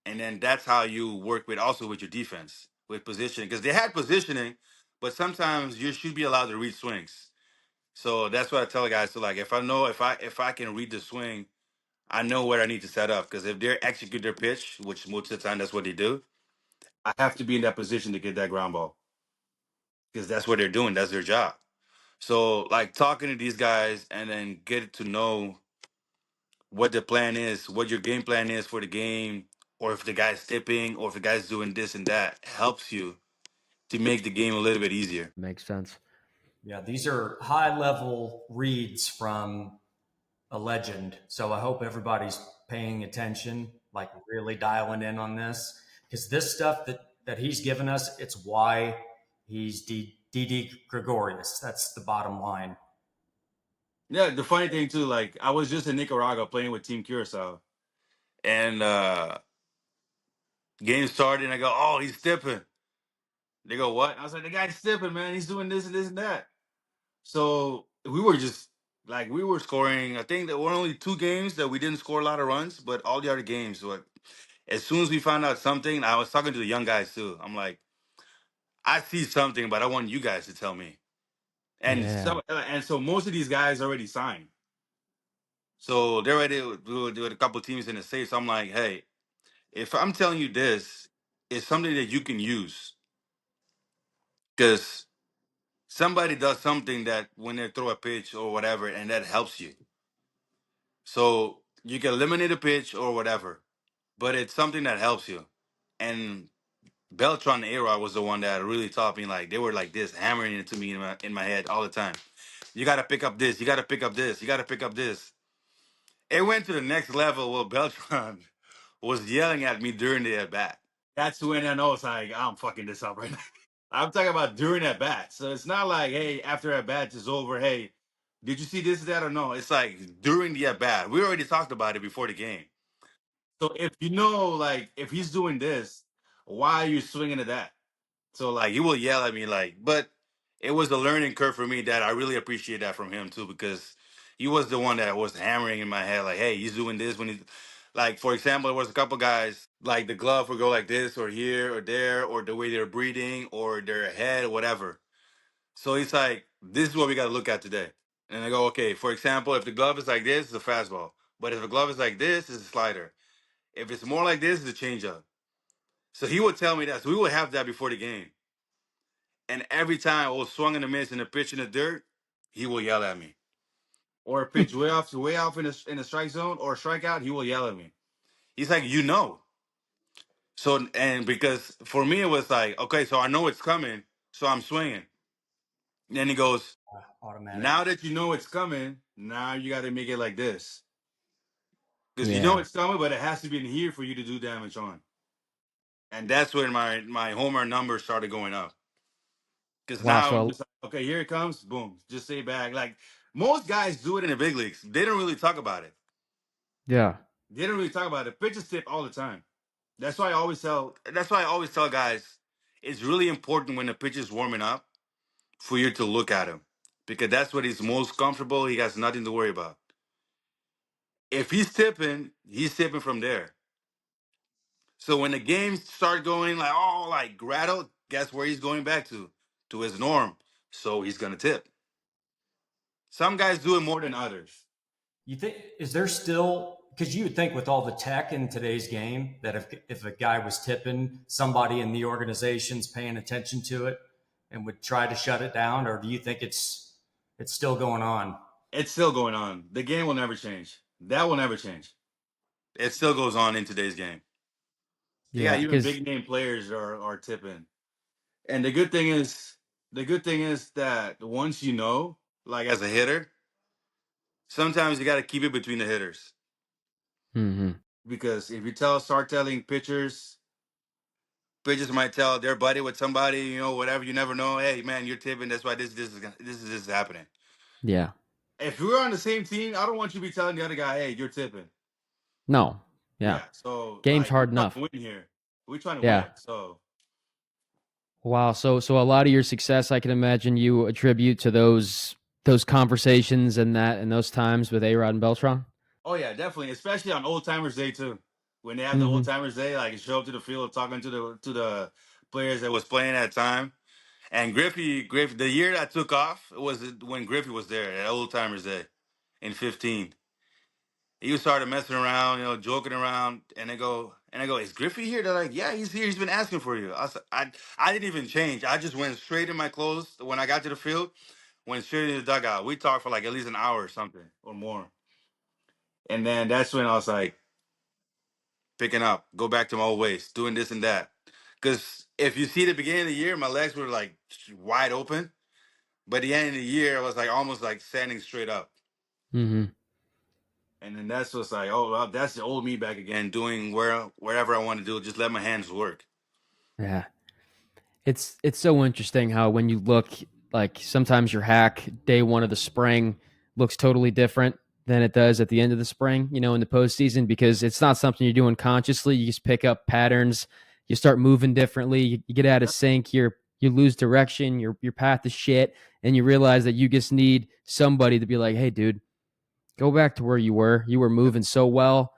and then that's how you work with your defense with positioning, because they had positioning, but sometimes you should be allowed to read swings. So that's what I tell the guys. So like, if I know if I can read the swing, I know where I need to set up, because if they execute their pitch, which most of the time that's what they do, I have to be in that position to get that ground ball because that's what they're doing. That's their job. So like talking to these guys and then get to know what the plan is, what your game plan is for the game, or if the guy's tipping, or if the guy's doing this and that, helps you to make the game a little bit easier. Makes sense. Yeah, these are high level reads from a legend. So I hope everybody's paying attention, like really dialing in on this, because this stuff that he's given us, it's why he's Didi Gregorius. That's the bottom line. Yeah, the funny thing too, like I was just in Nicaragua playing with Team Curaçao, and game started, and I go, "Oh, he's tipping." They go, "What?" I was like, "The guy's tipping, man. He's doing this and this and that." So we were just like we were scoring. I think there were only 2 games that we didn't score a lot of runs, but all the other games, what as soon as we found out something, I was talking to the young guys too. I'm like, I see something, but I want you guys to tell me. Yeah. And so most of these guys already signed, so they're ready to do a couple teams in the States. So I'm like, hey, if I'm telling you this, it's something that you can use, because somebody does something that when they throw a pitch or whatever, and that helps you. So you can eliminate a pitch or whatever, but it's something that helps you. And Beltron era was the one that really taught me. Like they were like this, hammering it to me in my head all the time. You got to pick up this. You got to pick up this. You got to pick up this. It went to the next level where Beltron was yelling at me during the at bat. That's when I know it's like I'm fucking this up right now. I'm talking about during at bat. So it's not like, hey, after at bat is over, hey, did you see this, that, or no? It's like during the at bat. We already talked about it before the game. So if like, if he's doing this, why are you swinging at that? So like, he will yell at me, like, but it was a learning curve for me that I really appreciate that from him too, because he was the one that was hammering in my head, like, hey, he's doing this when he, like, for example, there was a couple guys, like the glove would go like this or here or there, or the way they're breathing or their head or whatever. So he's like, this is what we got to look at today. And I go, okay, for example, if the glove is like this, it's a fastball. But if the glove is like this, it's a slider. If it's more like this, it's a changeup. So he would tell me that. So we would have that before the game. And every time I was swung and a miss and a pitch in the dirt, he will yell at me. Or a pitch way off in the strike zone or a strikeout, he will yell at me. He's like, you know. So and because for me it was like, okay, so I know it's coming, so I'm swinging. And then he goes, Automatic. now that you know it's coming, now you got to make it like this because you know Yeah. it's coming, but it has to be in here for you to do damage on. And that's when my homer number started going up. Because Wow. now I'm So just like, okay, here it comes, boom, just stay back. Like most guys do it in the big leagues. They don't really talk about it. yeah. They don't really talk about it. Pitches tip all the time. That's why I always tell. That's why I always tell guys, it's really important when the pitch is warming up for you to look at him because that's what he's most comfortable. He has nothing to worry about. If he's tipping from there. So when the games start going like like rattled, guess where he's going back to? To his norm. So he's gonna tip. Some guys do it more than others. You think, is there still, because you would think with all the tech in today's game that if a guy was tipping, somebody in the organization's paying attention to it and would try to shut it down, or do you think it's still going on? It's still going on. The game will never change. That will never change. It still goes on in today's game. Yeah, Yeah. even Because big name players are tipping. And the good thing is that once you know, like as a hitter, sometimes you got to keep it between the hitters mm-hmm. because if you start telling pitchers might tell their buddy with somebody, whatever. You never know. Hey, man, you're tipping. That's why this is happening. Yeah. If we're on the same team, I don't want you to be telling the other guy, hey, you're tipping. No. Yeah. Yeah. So Game's like we're hard trying enough. to win here. We're trying to Yeah. win. So Wow. So a lot of your success, I can imagine, you attribute to those conversations and those times with A-Rod and Beltran. oh yeah, definitely, especially on Old Timers Day too. When they have the Old Mm-hmm. Timers Day, like show up to the field talking to the players that was playing at the time. And Griffey, the year that took off was when Griffey was there at Old Timers Day in 15. He started messing around, joking around, and I go, is Griffey here? They're like, yeah, he's here. He's been asking for you. I didn't even change. I just went straight in my clothes when I got to the field. Went straight in the dugout. We talked for like at least an hour or something or more. And then that's when I was like, picking up, go back to my old ways, doing this and that. Because if you see the beginning of the year, my legs were like wide open. But the end of the year, I was like almost like standing straight up. Mm-hmm. And then that's what's like, oh, well, that's the old me back again, doing wherever I want to do, just let my hands work. Yeah. It's so interesting how when you look, like sometimes your hack day one of the spring looks totally different than it does at the end of the spring, in the postseason, because it's not something you're doing consciously. You just pick up patterns, you start moving differently, you get out of sync, you lose direction, your path is shit, and you realize that you just need somebody to be like, hey dude, go back to where you were. You were moving so well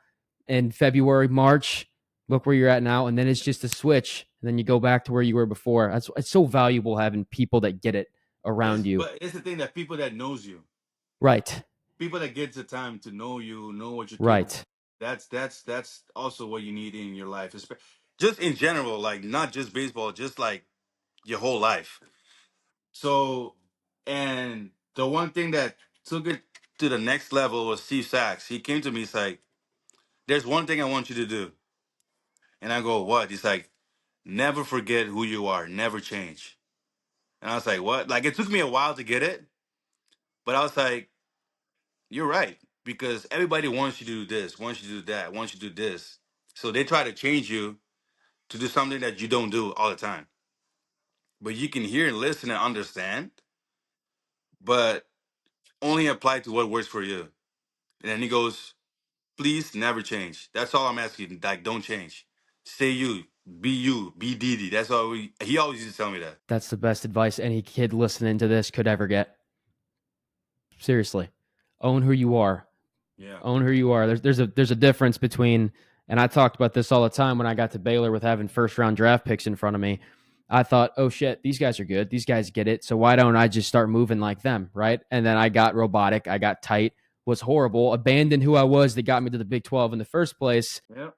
in February, March. Look where you're at now. And then it's just a switch. And then you go back to where you were before. It's so valuable having people that get it around you. But it's the thing that people that knows you, Right. people that gets the time to know you, know what you're capable. Right. That's also what you need in your life, just in general, like not just baseball, just like your whole life. So, and the one thing that took it to the next level was Steve Sachs. He came to me, he's like, there's one thing I want you to do. And I go, what? He's like, never forget who you are, never change. And I was like, what? Like, it took me a while to get it, but I was like, you're right. Because everybody wants you to do this, wants you to do that, wants you to do this. So they try to change you to do something that you don't do all the time. But you can hear and listen and understand, but only apply to what works for you. And then he goes, please never change. That's all I'm asking. Like, don't change. Stay you, be Didi. That's all he always used to tell me that. That's the best advice any kid listening to this could ever get. Seriously. Own who you are. Yeah. Own who you are. There's a difference between, and I talked about this all the time when I got to Baylor with having first round draft picks in front of me. I thought, oh shit, these guys are good. These guys get it. So why don't I just start moving like them, right? And then I got robotic. I got tight. Was horrible. Abandoned who I was that got me to the Big 12 in the first place. Yeah.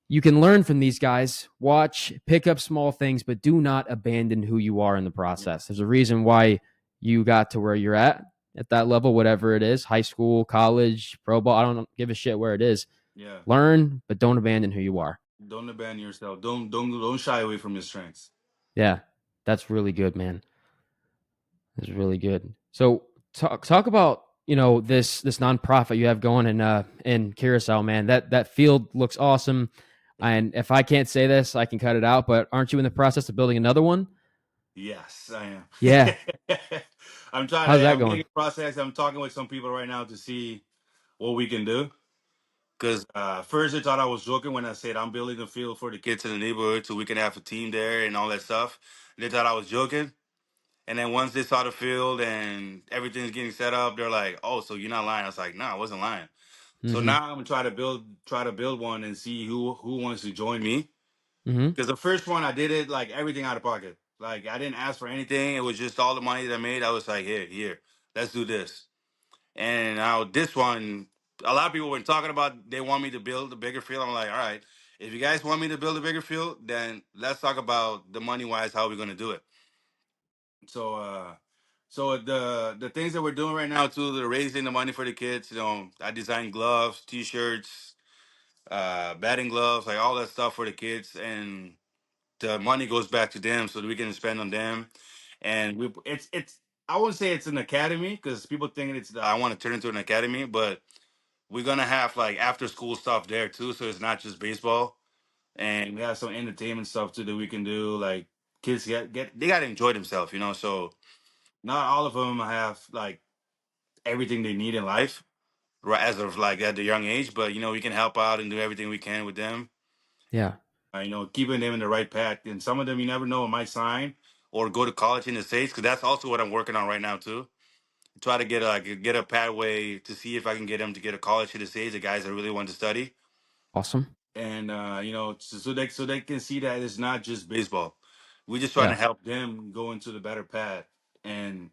You can learn from these guys, watch, pick up small things, but do not abandon who you are in the process. There's a reason why you got to where you're at that level, whatever it is, high school, college, pro ball. I don't give a shit where it is. Yeah. Learn, but don't abandon who you are. Don't abandon yourself. Don't shy away from your strengths. Yeah, that's really good, man. That's really good. So talk about this nonprofit you have going in Curaçao, man. That field looks awesome. And if I can't say this, I can cut it out. But aren't you in the process of building another one? Yes, I am. Yeah. I'm trying How's to. that I'm getting going? a process. I'm talking with some people right now to see what we can do. Because first they thought I was joking when I said I'm building a field for the kids in the neighborhood so we can have a team there and all that stuff. They thought I was joking. And then once they saw the field and everything's getting set up, they're like, "Oh, so you're not lying?" I was like, "No, I wasn't lying." So Mm-hmm. now I'm gonna try to build one and see who wants to join me. Mm-hmm. Because the first one I did it like everything out of pocket. Like I didn't ask for anything. It was just all the money that I made. I was like, here, let's do this. And now this one, a lot of people were talking about they want me to build a bigger field. I'm like, all right, if you guys want me to build a bigger field, then let's talk about the money wise how we're gonna do it. So the things that we're doing right now too, they're raising the money for the kids. I designed gloves, t-shirts, batting gloves, like all that stuff for the kids, and the money goes back to them so that we can spend on them. And it's I wouldn't say it's an academy because people think it's I want to turn into an academy, but we're gonna have like after school stuff there too, so it's not just baseball. And we have some entertainment stuff too that we can do. Like kids get they gotta enjoy themselves, So not all of them have like everything they need in life, right? As of like at the young age, but we can help out and do everything we can with them. Yeah. Keeping them in the right path. And some of them you never know might sign or go to college in the States because that's also what I'm working on right now too. Try to get a pathway to see if I can get them to get a college in the States. The guys that really want to study, Awesome. and so they can see that it's not just baseball. We're just trying to Yeah. help them go into the better path and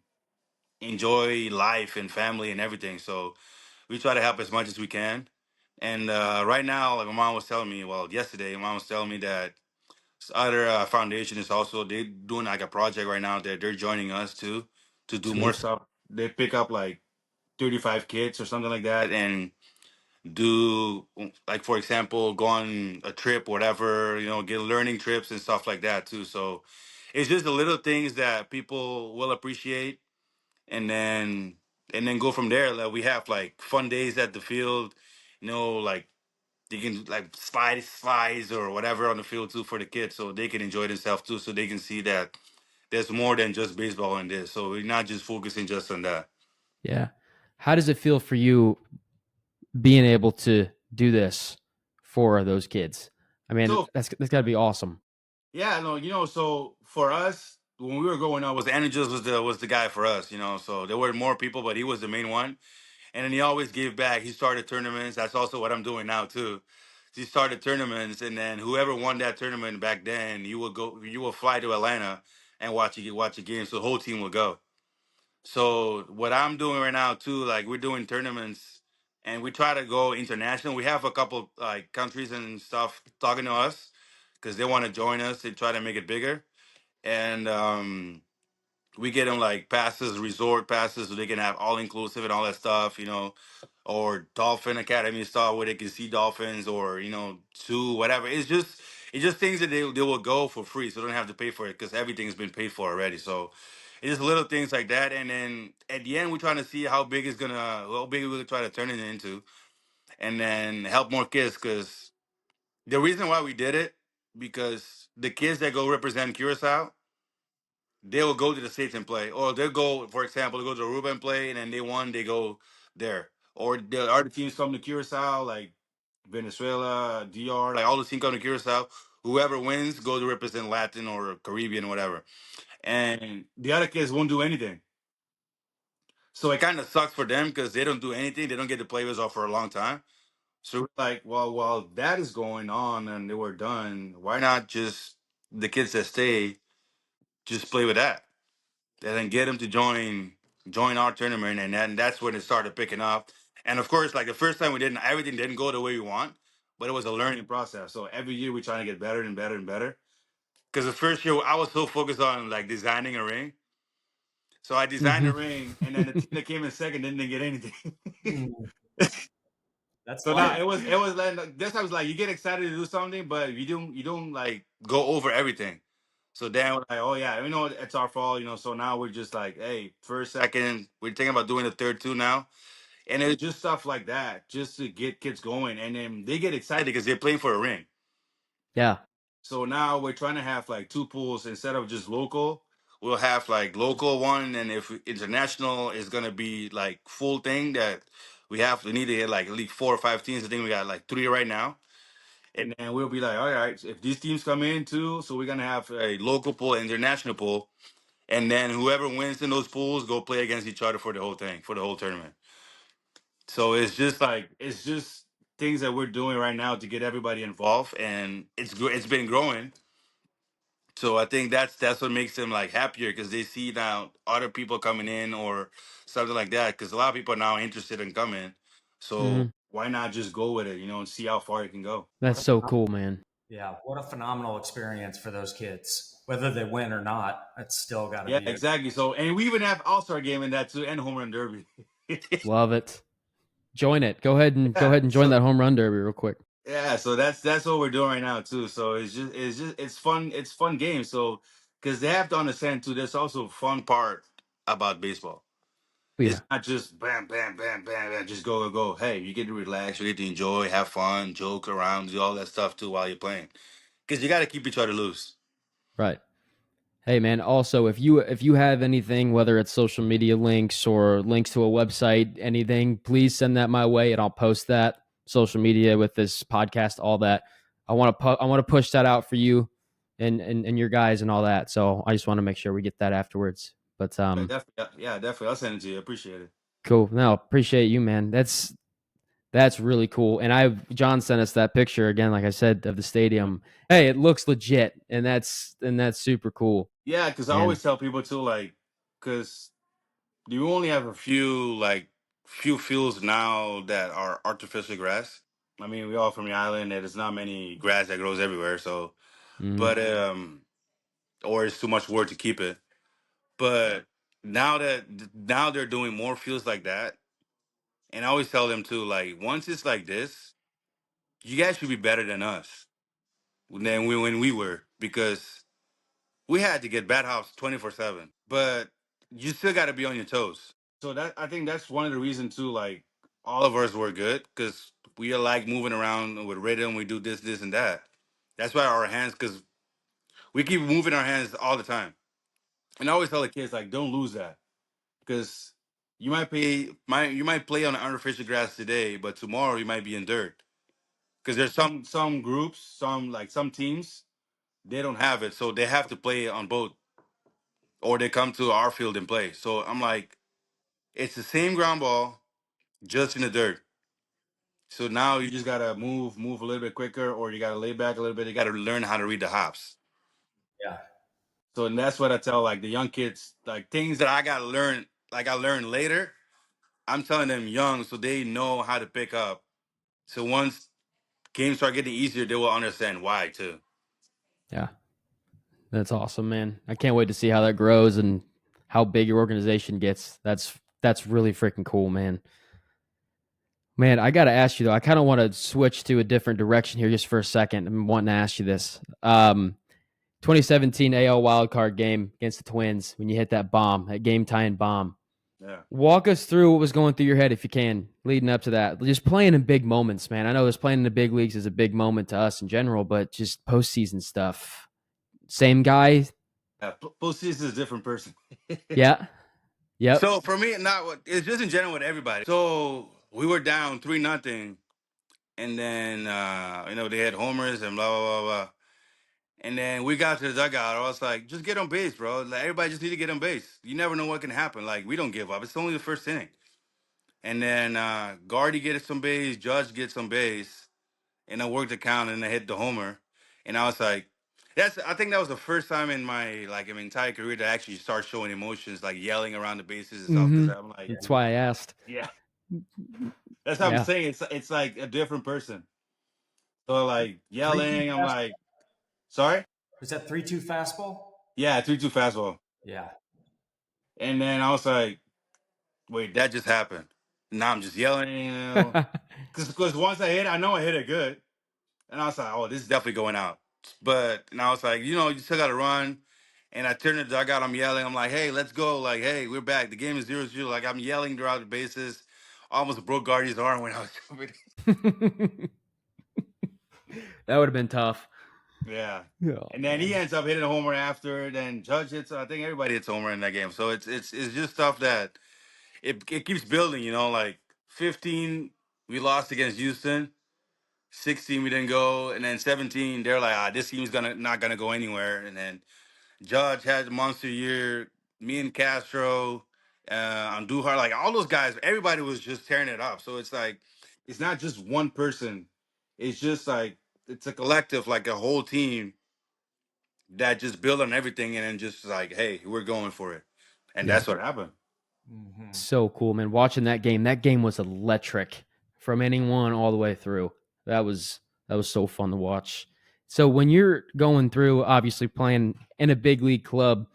enjoy life and family and everything. So we try to help as much as we can. And right now, like my mom was telling me, well, yesterday, my mom was telling me that this other foundation is also they doing like a project right now that they're joining us to do more Sweet. stuff. They pick up like 35 kids or something like that and do like for example go on a trip whatever get learning trips and stuff like that too. So it's just the little things that people will appreciate and then go from there. Like we have like fun days at the field, like you can like slides or whatever on the field too for the kids, so they can enjoy themselves too, so they can see that there's more than just baseball in this. So we're not just focusing just on that. Yeah. How does it feel for you being able to do this for those kids? I mean, So that's got to be awesome. yeah, no, so for us when we were growing up, was Angels was the guy for us. So there were more people, but he was the main one. And then he always gave back. He started tournaments. That's also what I'm doing now too. He started tournaments, and then whoever won that tournament back then, you will fly to Atlanta and watch a game. So the whole team will go. So what I'm doing right now too, like we're doing tournaments, and we try to go international. We have a couple like countries and stuff talking to us because they want to join us and try to make it bigger. And we get them like passes, resort passes, so they can have all inclusive and all that stuff, or Dolphin Academy stuff where they can see dolphins, or zoo, whatever. It's just things that they will go for free, so they don't have to pay for it because everything's been paid for already. So it's just little things like that, and then at the end we're trying to see how big we're gonna try to turn it into, and then help more kids. Because the reason why we did it, because the kids that go represent Curacao, they will go to the states and play, or they'll go, for example, they go to Aruba and play, and then they won, they go there, or the other teams come to Curacao, like Venezuela, DR, like all the teams come to Curacao. Whoever wins go to represent Latin or Caribbean or whatever, and the other kids won't do anything. So it kind of sucks for them because they don't do anything. They don't get to play with us for a long time. So we're like, well, while that is going on and they were done, why not just the kids that stay just play with that and then get them to join our tournament, and then that's when it started picking up. And of course, like the first time everything didn't go the way we want, but it was a learning process. So every year we're trying to get better and better and better. Because the first year I was so focused on like designing a ring. So I designed Mm-hmm. a ring, and then the team that came in second didn't get anything. That's So now life. it was like this. I was like, you get excited to do something, but you don't like go over everything. So then we're like, oh yeah, it's our fault. So now we're just like, hey, first, second, we're thinking about doing the third too now, and it's just stuff like that, just to get kids going, and then they get excited because they're playing for a ring. Yeah. So now we're trying to have like two pools instead of just local. We'll have like local one, and if international is gonna be like full thing that we need to get like at least 4 or 5 teams. I think we got like 3 right now, and then we'll be like, all right, if these teams come in too, so we're gonna have a local pool, and international pool, and then whoever wins in those pools go play against each other for the whole thing, for the whole tournament. So it's just things that we're doing right now to get everybody involved, and it's been growing. So I think that's what makes them like happier because they see now other people coming in or something like that. Because a lot of people are now interested in coming. Mm-hmm. So why not just go with it, and see how far it can go? That's so cool, man. Yeah, what a phenomenal experience for those kids. Whether they win or not, it's still got to Yeah, be exactly. So, and we even have All-Star game in that too, and home run derby. Love it. Join it. Go Yeah. ahead and join So that home run derby real quick. yeah, so that's what we're doing right now too. So it's fun. It's fun games. So because they have to understand too, there's also a fun part about baseball. But yeah. It's not just bam, bam, bam, bam, bam, just go, go, go. Hey, you get to relax, you get to enjoy, have fun, joke around, do all that stuff too while you're playing. Because you got to keep each other loose. Right. Hey man, also if you have anything, whether it's social media links or links to a website, anything, please send that my way and I'll post that social media with this podcast, all that. I want to push that out for you and your guys and all that. So I just want to make sure we get that afterwards. But Yeah, definitely. Yeah, definitely. I'll send it to you. Appreciate it. cool. No, appreciate you, man. That's really cool. And John sent us that picture again, like I said, of the stadium. Hey, it looks legit, and that's super cool. Yeah, because I And always tell people too, like, because you only have a few fields now that are artificial grass. I mean, we all from the island, and there's not many grass that grows everywhere. So, mm, but or it's too much work to keep it. But now they're doing more fields like that, and I always tell them too, like, once it's like this, you guys should be better than us than when we were, because we had to get bat hops 24/7, but you still got to be on your toes. So that I think that's one of the reasons too. Like all of us were good because we are like moving around with rhythm. We do this, and that. That's why our hands, because we keep moving our hands all the time. And I always tell the kids like, don't lose that, because you might play on artificial grass today, but tomorrow you might be in dirt. Because there's some groups, some teams, they don't have it, so they have to play on both, or they come to our field and play. So I'm like, it's the same ground ball, just in the dirt. So now you just gotta move a little bit quicker, or you gotta lay back a little bit. You gotta learn how to read the hops. yeah. So and that's what I tell like the young kids, like things that I gotta learn, like I learned later. I'm telling them young, so they know how to pick up. So once games start getting easier, they will understand why too. yeah, that's awesome, man. I can't wait to see how that grows and how big your organization gets. That's really freaking cool, man. Man, I got to ask you though. I kind of want to switch to a different direction here just for a second. I'm wanting to ask you this. 2017 AL wildcard game against the Twins when you hit that bomb, that game tying bomb. Yeah. Walk us through what was going through your head if you can, leading up to that. Just playing in big moments, man. I know just playing in the big leagues is a big moment to us in general, but just postseason stuff. Same guy. Yeah, postseason is a different person. Yeah. Yep. So for me, not what it's just in general with everybody. So we were down 3-0, and then they had homers and blah blah blah blah. And then we got to the dugout. I was like, just get on base, bro. Like, everybody just need to get on base. You never know what can happen. Like, we don't give up. It's only the first inning. And then Guardy gets some base, Judge gets some base, and I worked the count and I hit the homer. And I was like, I think that was the first time in my entire career that I actually start showing emotions, like yelling around the bases and stuff. Because I'm like, That's why I asked. yeah, that's how I'm Yeah. saying. It's like a different person. So like 3-2 yelling, I'm fastball. like, sorry, Was that 3-2 fastball? yeah, 3-2 fastball. Yeah. And then I was like, wait, that just happened. Now I'm just yelling, because once I hit, I know I hit it good, and I was like, oh, this is definitely going out. But and I was like, you still got to run. And I turned the dugout. I'm yelling. I'm like, hey, let's go. Like, hey, we're back. The game is 0-0. Like, I'm yelling throughout the bases. Almost broke Guardy's arm when I was jumping. That would have been tough. Yeah. Oh, And then he ends up hitting a homer after. Then Judge hits. I think everybody hits a homer in that game. So it's just stuff that it keeps building. Like 15, we lost against Houston. 16, we didn't go, and then 17, they're like, this team's not gonna go anywhere. And then Judge had a monster year. Me and Castro, Andujar, like all those guys, everybody was just tearing it up. So it's like, it's not just one person. It's just like it's a collective, like a whole team that just build on everything and then just like, hey, we're going for it. And yeah. that's what happened. Mm-hmm. So cool, man. Watching that game was electric from inning one all the way through. That was so fun to watch. So when you're going through, obviously playing in a big league club,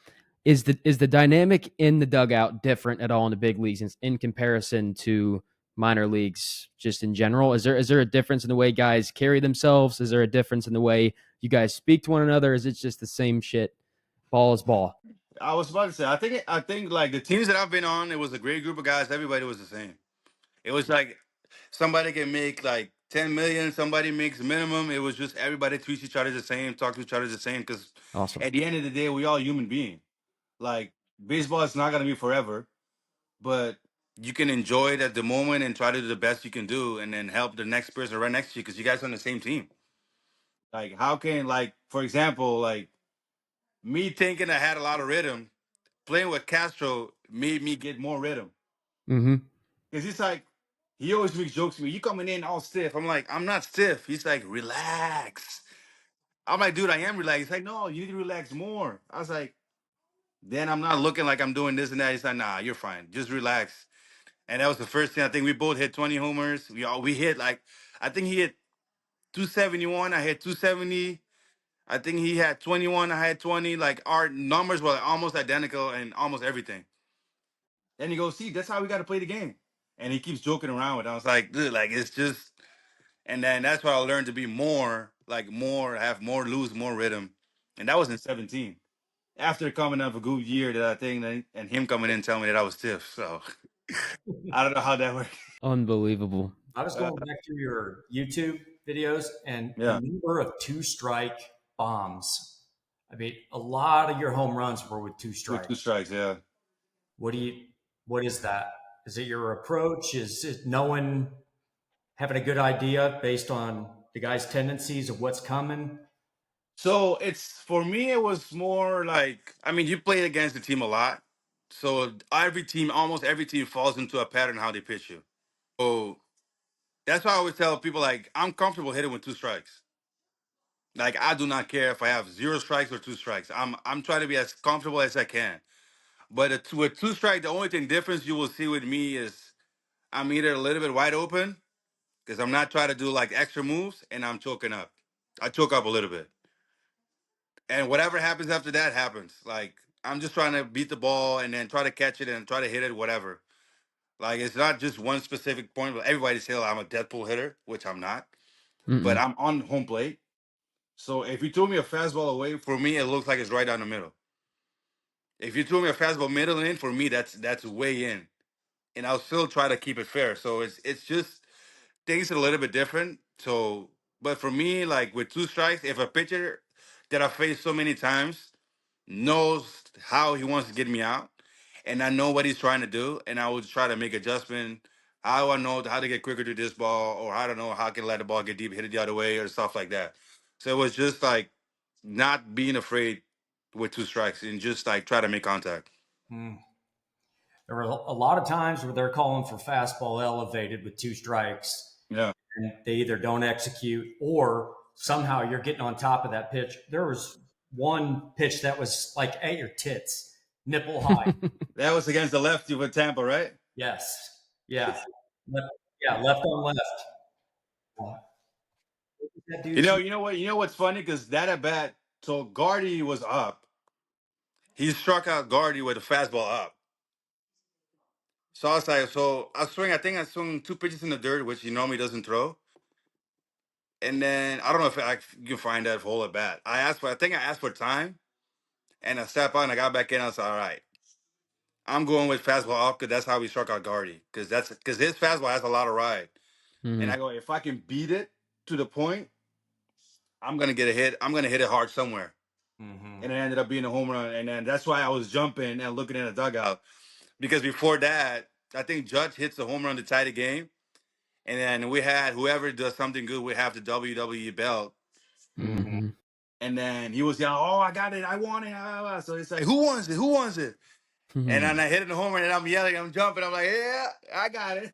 is the dynamic in the dugout different at all in the big leagues in comparison to minor leagues just in general? Is there a difference in the way guys carry themselves? Is there a difference in the way you guys speak to one another? Is it just the same shit? Ball is ball. I was about to say, I think like the teams that I've been on, it was a great group of guys. Everybody was the same. It was like somebody can make like 10 million, somebody makes minimum. It was just everybody treats each other the same, talk to each other the same. Because Awesome. at the end of the day, we all human beings. Like baseball is not gonna be forever, but you can enjoy it at the moment and try to do the best you can do, and then help the next person right next to you because you guys are on the same team. Like how can like for example like me thinking I had a lot of rhythm, playing with Castro made me get more rhythm. Mm-hmm. Because he's like, he always makes jokes with me. You coming in all stiff. I'm like, I'm not stiff. He's like, relax. I'm like, dude, I am relaxed. He's like, no, you need to relax more. I was like, then I'm not looking like I'm doing this and that. He's like, nah, you're fine. Just relax. And that was the first thing. I think we both hit 20 homers. We hit like, I think he hit 271. I hit 270. I think he had 21. I had 20. Like our numbers were almost identical and almost everything. And he goes, see, that's how we got to play the game. And he keeps joking around with it. I was like, dude, like it's just. And then that's why I learned to be have more loose, more rhythm. And that was in 17. After coming up a good year that I think and him coming in telling me that I was stiff. So I don't know how that worked. Unbelievable. I was going back through your YouTube videos and the Yeah, number of two strike bombs. I mean, a lot of your home runs were with two with two strikes. strikes. Yeah. What do you? What is that? Is it your approach? Is it knowing, having a good idea based on the guy's tendencies of what's coming? So it's for me, it was more like I mean, you played against the team a lot. So almost every team falls into a pattern how they pitch you. So that's why I always tell people like I'm comfortable hitting with two strikes. Like I do not care if I have zero strikes or two strikes. I'm trying to be as comfortable as I can. But with two strike, the only thing difference you will see with me is I'm either a little bit wide open because I'm not trying to do like extra moves and I'm choking up. I choke up a little bit. And whatever happens after that happens. Like I'm just trying to beat the ball and then try to catch it and try to hit it, whatever. Like it's not just one specific point, but everybody say I'm a Deadpool hitter, which I'm not. But Mm-mm. I'm on home plate. So if you throw me a fastball away, for me it looks like it's right down the middle. If you throw me a fastball middle in, for me that's way in. And I'll still try to keep it fair. So it's just things are a little bit different. So, but for me, like with two strikes, if a pitcher that I faced so many times knows how he wants to get me out, and I know what he's trying to do, and I would try to make adjustment. How I know how to get quicker to this ball, or I don't know how I can let the ball get deep, hit it the other way, or stuff like that. So it was just like not being afraid with two strikes and just like try to make contact. Mm. There were a lot of times where they're calling for fastball elevated with two strikes, Yeah. and they either don't execute or somehow you're getting on top of that pitch. There was one pitch that was like at your tits, nipple high. That was against the lefty with Tampa, right? Yes. Yeah. Left, yeah, left on left. That dude's You know what's funny? Because that at bat, so Gardy was up. He struck out Gardy with a fastball up. So I was like, so I swing. I think I swung two pitches in the dirt, which he normally doesn't throw. And then I don't know if you can find that whole at bat. I think I asked for time, and I stepped out and I got back in. I was like, all right, I'm going with fastball up because that's how we struck out Gardy. Because his fastball has a lot of ride. And I go, if I can beat it to the point, I'm gonna get a hit. I'm gonna hit it hard somewhere. Mm-hmm. And it ended up being a home run. And then that's why I was jumping and looking in the dugout because before that, I think Judge hits the home run to tie the game. And then we had whoever does something good, we have the WWE belt. Mm-hmm. And then he was yelling, "Oh, I got it! I want it!" So it's like, "Who wants it? Who wants it?" And then I hit it the home run, and I'm yelling, I'm jumping, I'm like, "Yeah, I got it!"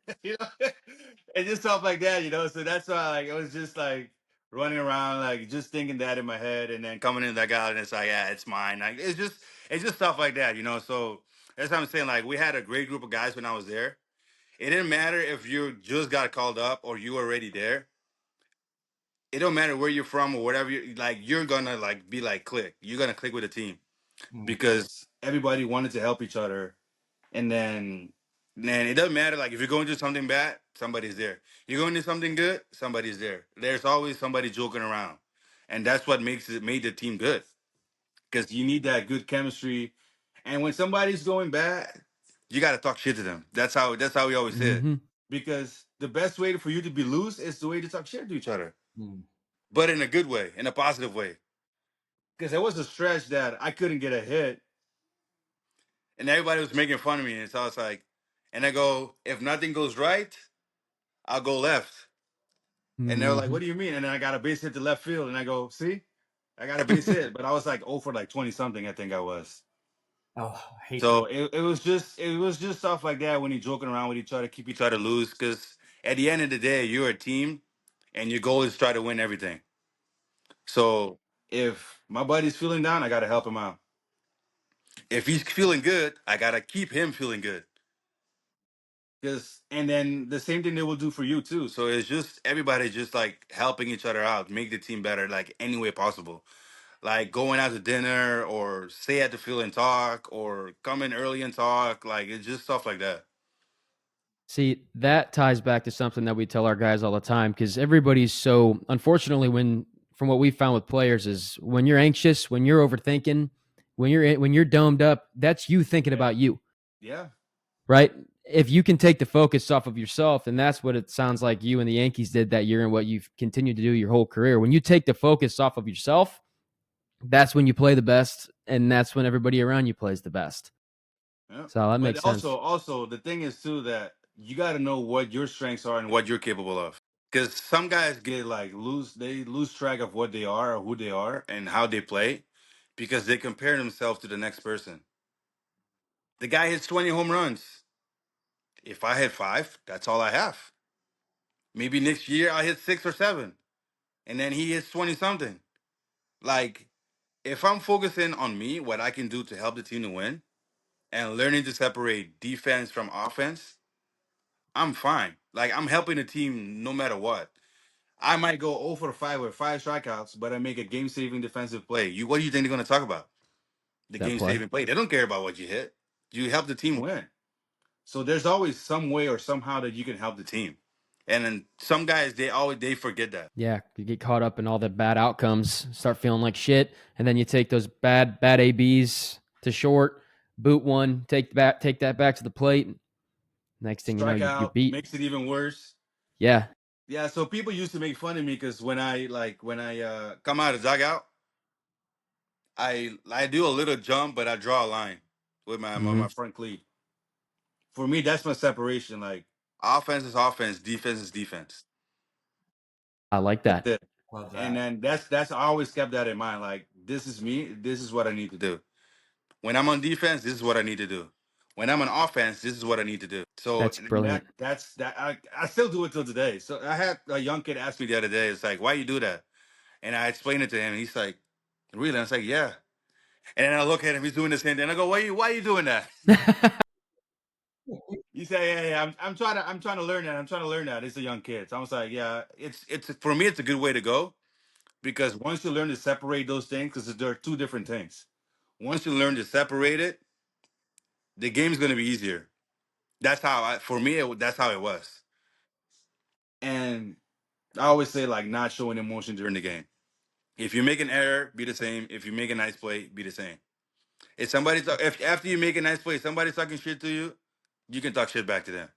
And just stuff like that. So that's why, like, it was just like running around, like just thinking that in my head, and then coming in that guy, and it's like, "Yeah, it's mine." Like, it's just stuff like that. So that's what I'm saying. Like, we had a great group of guys when I was there. It didn't matter if you just got called up or you were already there. It don't matter where you're from or whatever you like. You're gonna like be like click. You're gonna click with the team because everybody wanted to help each other. And then it doesn't matter. Like if you're going through something bad, somebody's there. You're going to something good, somebody's there. There's always somebody joking around, and that's what made the team good because you need that good chemistry. And when somebody's going bad, you got to talk shit to them. That's how we always say it. Because the best way for you to be loose is the way to talk shit to each other, but in a good way, in a positive way. Because there was a stretch that I couldn't get a hit, and everybody was making fun of me. And so I was like, and I go, if nothing goes right, I'll go left. And they're like, what do you mean? And then I got a base hit to left field, and I go, see, I got a base hit, but I was like 0 for like 20 something, I think I was. Oh, I hate So it was just stuff like that when you're joking around with each other, keep each other loose. Because at the end of the day, you're a team, and your goal is to try to win everything. So if my buddy's feeling down, I got to help him out. If he's feeling good, I got to keep him feeling good. And then the same thing they will do for you too. So it's just everybody just like helping each other out, make the team better, like any way possible. Like going out to dinner or stay at the field and talk or come in early and talk. Like it's just stuff like that. See, that ties back to something that we tell our guys all the time because everybody's so, unfortunately, from what we found with players is when you're anxious, when you're overthinking, when you're domed up, that's you thinking about you, Yeah. right? If you can take the focus off of yourself, and that's what it sounds like you and the Yankees did that year and what you've continued to do your whole career. When you take the focus off of yourself, that's when you play the best, and that's when everybody around you plays the best. Yeah. So that But makes sense. also the thing is too that you got to know what your strengths are and what you're capable of. Because some guys get like they lose track of what they are or who they are and how they play because they compare themselves to the next person. The guy hits 20 home runs. If I hit five, that's all I have. Maybe next year I'll hit six or seven, and then he hits 20 something. Like, if I'm focusing on me, what I can do to help the team to win, and learning to separate defense from offense, I'm fine. Like, I'm helping the team no matter what. I might go 0 for 5 with 5 strikeouts, but I make a game saving defensive play. What do you think they're going to talk about? The That game play. saving play. They don't care about what you hit. You help the team win. So there's always some way or somehow that you can help the team. And then some guys they forget that. Yeah, you get caught up in all the bad outcomes, start feeling like shit, and then you take those bad ABs to short, boot one, take that back to the plate. Next thing you know, you're Strikeout beat. makes it even worse. Yeah, Yeah, so people used to make fun of me because when I come out of the dugout, I do a little jump, but I draw a line with my front cleat. For me, that's my separation. Like offense is offense, defense is defense. I like That's that. it. Love And that. then that's I always kept that in mind. Like, this is me. This is what I need to do. When I'm on defense, this is what I need to do. When I'm on offense, this is what I need to do. So That's brilliant. that I still do it till today. So I had a young kid ask me the other day. It's like, why you do that? And I explained it to him. He's like, really? And I was like, yeah. And then I look at him. He's doing the same thing. I go, why you doing that? He said, yeah, I'm trying to learn that. I'm trying to learn that. It's a young kid. So I was like, yeah, it's for me, it's a good way to go, because once you learn to separate those things, because there are two different things. Once you learn to separate it, the game's gonna be easier. That's how for me, that's how it was. And I always say, like, not showing emotion during the game. If you make an error, be the same. If you make a nice play, be the same. If after you make a nice play, somebody's talking shit to you, you can talk shit back to them.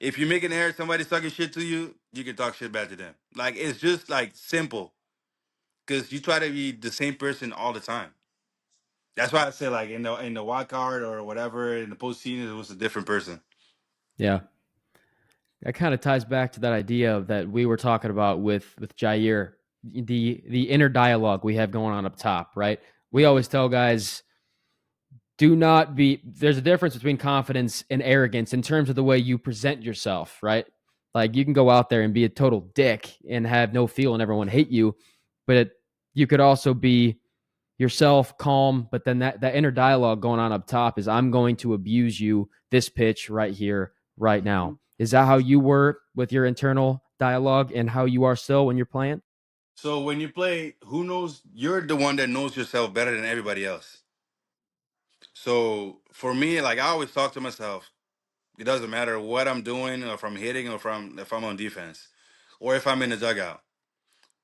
If you make an error, somebody's talking shit to you, you can talk shit back to them. Like, it's just like simple, because you try to be the same person all the time. That's why I say, like, in the wild card or whatever in the postseason, it was a different person. Yeah. That kind of ties back to that idea that we were talking about with Jair, the inner dialogue we have going on up top, right? We always tell guys, do not be, there's a difference between confidence and arrogance in terms of the way you present yourself, right? Like, you can go out there and be a total dick and have no feel and everyone hate you, but you could also be yourself, calm, but then that inner dialogue going on up top is, I'm going to abuse you this pitch right here, right Mm-hmm. now. Is that how you were with your internal dialogue and how you are still when you're playing? So when you play, who knows? You're the one that knows yourself better than everybody else. So for me, like, I always talk to myself. It doesn't matter what I'm doing, or if I'm hitting, or if I'm on defense, or if I'm in the dugout.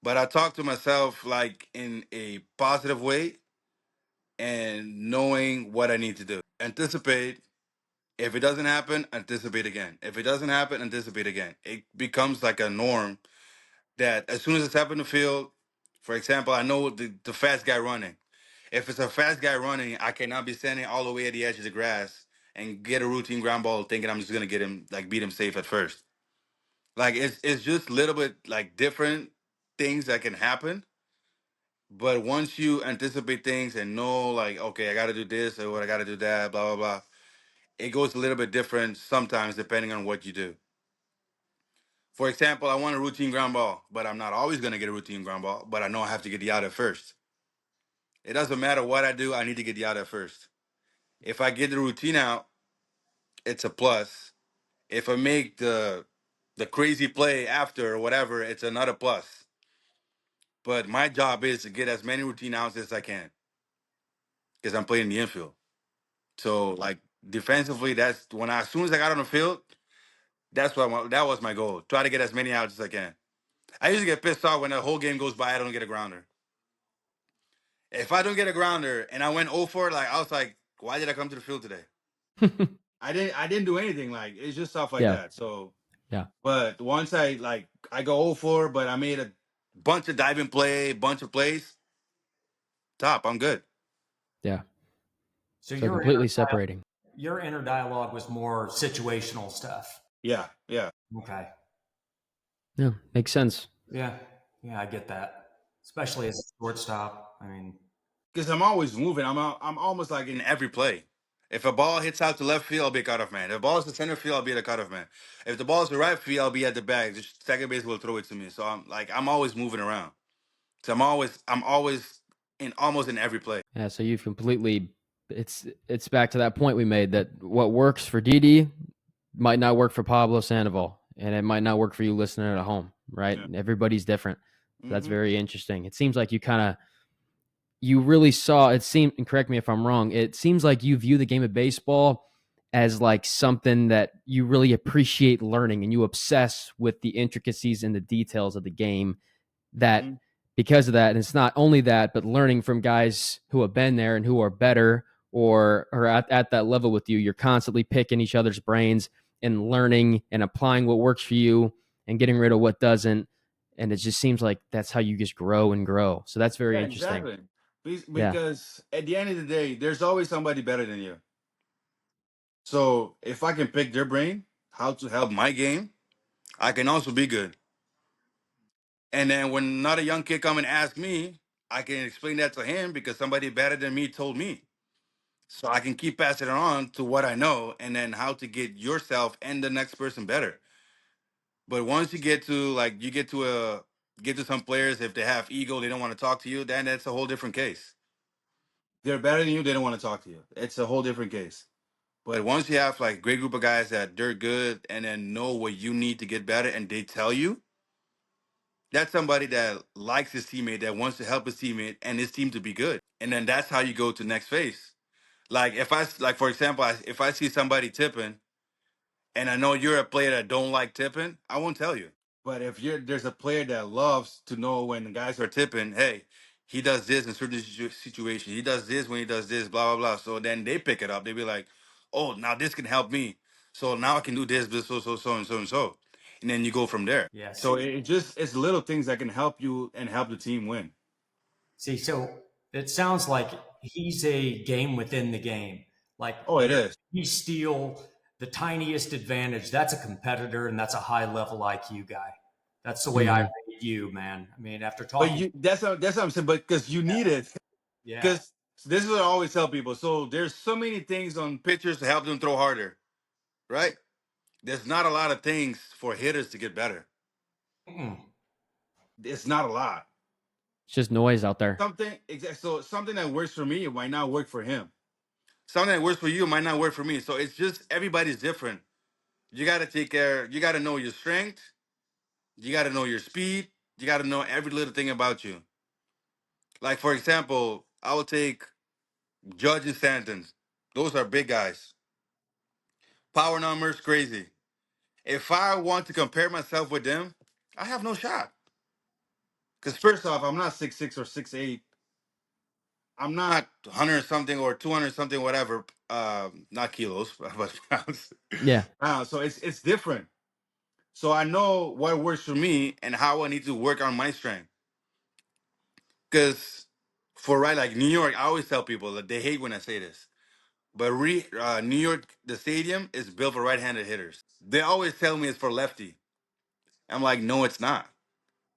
But I talk to myself, like, in a positive way, and knowing what I need to do. Anticipate. If it doesn't happen, anticipate again. If it doesn't happen, anticipate again. It becomes like a norm that as soon as it's happened in the field, for example, I know the fast guy running. If it's a fast guy running, I cannot be standing all the way at the edge of the grass and get a routine ground ball thinking I'm just gonna get him, like, beat him safe at first. Like, it's just a little bit like different things that can happen. But once you anticipate things and know, like, okay, I gotta do this or what, I gotta do that, blah blah blah, it goes a little bit different sometimes depending on what you do. For example, I want a routine ground ball, but I'm not always gonna get a routine ground ball, but I know I have to get the out at first. It doesn't matter what I do, I need to get the out at first. If I get the routine out, it's a plus. If I make the crazy play after or whatever, it's another plus. But my job is to get as many routine outs as I can, because I'm playing the infield. So, like, defensively, that's when as soon as I got on the field, that was my goal. Try to get as many outs as I can. I usually get pissed off when the whole game goes by, I don't get a grounder. If I don't get a grounder and I went 0 for it, like, I was like, why did I come to the field today? I didn't do anything. Like, it's just stuff like Yeah. that. So, Yeah. but once I go 0 for, but I made a bunch of diving play, bunch of plays, top, I'm good. Yeah. So So completely separating. your inner dialogue was more situational stuff. Yeah, yeah. Okay. Yeah. Makes sense. Yeah. Yeah, I get that. Especially as a shortstop. I mean, Because I'm always moving. I'm almost like in every play. If a ball hits out to left field, I'll be a cutoff man. If the ball is to center field, I'll be at a cutoff man. If the ball is to right field, I'll be at the bag. Just second base will throw it to me. So I'm always moving around. So I'm always in almost in every play. Yeah. So you've completely, it's back to that point we made that what works for Didi might not work for Pablo Sandoval, and it might not work for you listening at home, right? Yeah. Everybody's different. So that's Mm-hmm. very interesting. It seems like you really saw, it seemed, and correct me if I'm wrong, it seems like you view the game of baseball as like something that you really appreciate learning, and you obsess with the intricacies and the details of the game, that Mm-hmm. because of that, and it's not only that, but learning from guys who have been there and who are better or are at that level with you, you're constantly picking each other's brains and learning and applying what works for you and getting rid of what doesn't. And it just seems like that's how you just grow and grow. So that's very Yeah, interesting. exactly. Yeah. Because at the end of the day, there's always somebody better than you. So if I can pick their brain, how to help my game, I can also be good. And then when another young kid come and ask me, I can explain that to him because somebody better than me told me. So I can keep passing it on to what I know and then how to get yourself and the next person better. But once you get to like you get to some players, if they have ego, they don't want to talk to you, then that's a whole different case. They're better than you, they don't want to talk to you. It's a whole different case. But once you have like great group of guys that they're good and then know what you need to get better and they tell you, that's somebody that likes his teammate, that wants to help his teammate and his team to be good. And then that's how you go to next phase. Like if I like for example, if I see somebody tipping and I know you're a player that don't like tipping, I won't tell you. But if there's a player that loves to know when the guys are tipping, hey, he does this in certain situation. He does this when he does this, blah blah blah. So then they pick it up. They be like, oh, now this can help me. So now I can do this, so and so and so, and then you go from there. Yeah. So it's little things that can help you and help the team win. See, so it sounds like he's a game within the game. Like Oh, it is. you steal the tiniest advantage. That's a competitor and that's a high level IQ guy. That's the way I rate you, man. I mean, after But talking, that's what I'm saying. But because you need it, yeah. because this is what I always tell people. So there's so many things on pitchers to help them throw harder, right? There's not a lot of things for hitters to get better. Mm-mm. It's not a lot. It's just noise out there. So something that works for me, it might not work for him. Something that works for you might not work for me. So it's just everybody's different. You got to take care. You got to know your strength. You got to know your speed. You got to know every little thing about you. Like for example, I will take Judge and Stanton. Those are big guys. Power numbers crazy. If I want to compare myself with them, I have no shot. Because first off, I'm not 6'6" or 6'8". I'm not 100 something or 200 something, whatever. Not kilos, but pounds. Yeah. So it's different. So I know what works for me and how I need to work on my strength. Because for right, like New York, I always tell people that they hate when I say this. But New York, the stadium is built for right-handed hitters. They always tell me it's for lefty. I'm like, no, it's not.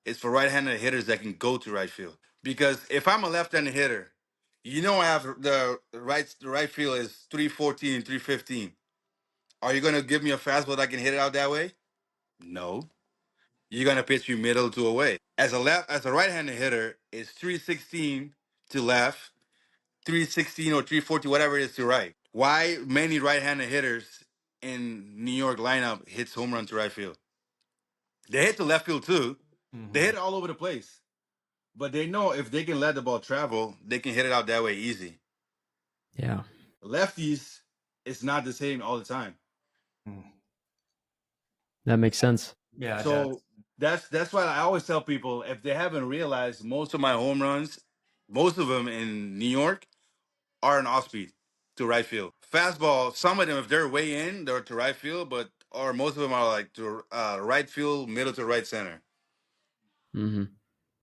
It's for right-handed hitters that can go to right field. Because if I'm a left-handed hitter, you know I have the right field is 314, 315. Are you gonna give me a fastball that can hit it out that way? No. You're gonna pitch me middle to away. As a right-handed hitter, it's 316 to left, 316 or 340, whatever it is to right. Why many right-handed hitters in New York lineup hits home run to right field? They hit to left field too. They hit it all over the place. But they know if they can let the ball travel, they can hit it out that way easy. Yeah. Lefties, it's not the same all the time. That makes sense. Yeah, it does. So that's why I always tell people if they haven't realized most of my home runs, most of them in New York are an off speed to right field. Fastball, some of them if they're way in, they're to right field, but or most of them are like to right field, middle to right center. Mm-hmm.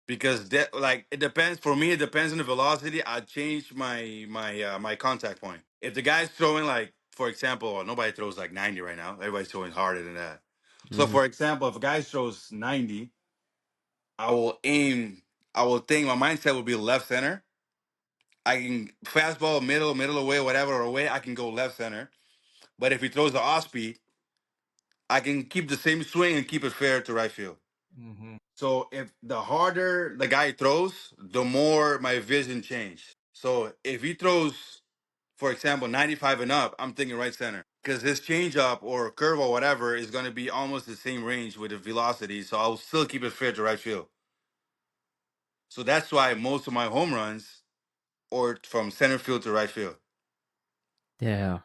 Because that like it depends for me. It depends on the velocity. I change my contact point. If the guy's throwing like, for example, nobody throws like 90 right now. Everybody's throwing harder than that. So Mm-hmm. for example, if a guy throws 90, I will aim. I will think my mindset will be left center. I can fastball middle away, whatever away. I can go left center. But if he throws the off speed, I can keep the same swing and keep it fair to right field. Mm-hmm. So if the harder the guy throws, the more my vision change. So if he throws, for example, 95 and up, I'm thinking right center. Because his changeup or curve or whatever is going to be almost the same range with the velocity. So I'll still keep it fair to right field. So that's why most of my home runs or from center field to right field. Yeah.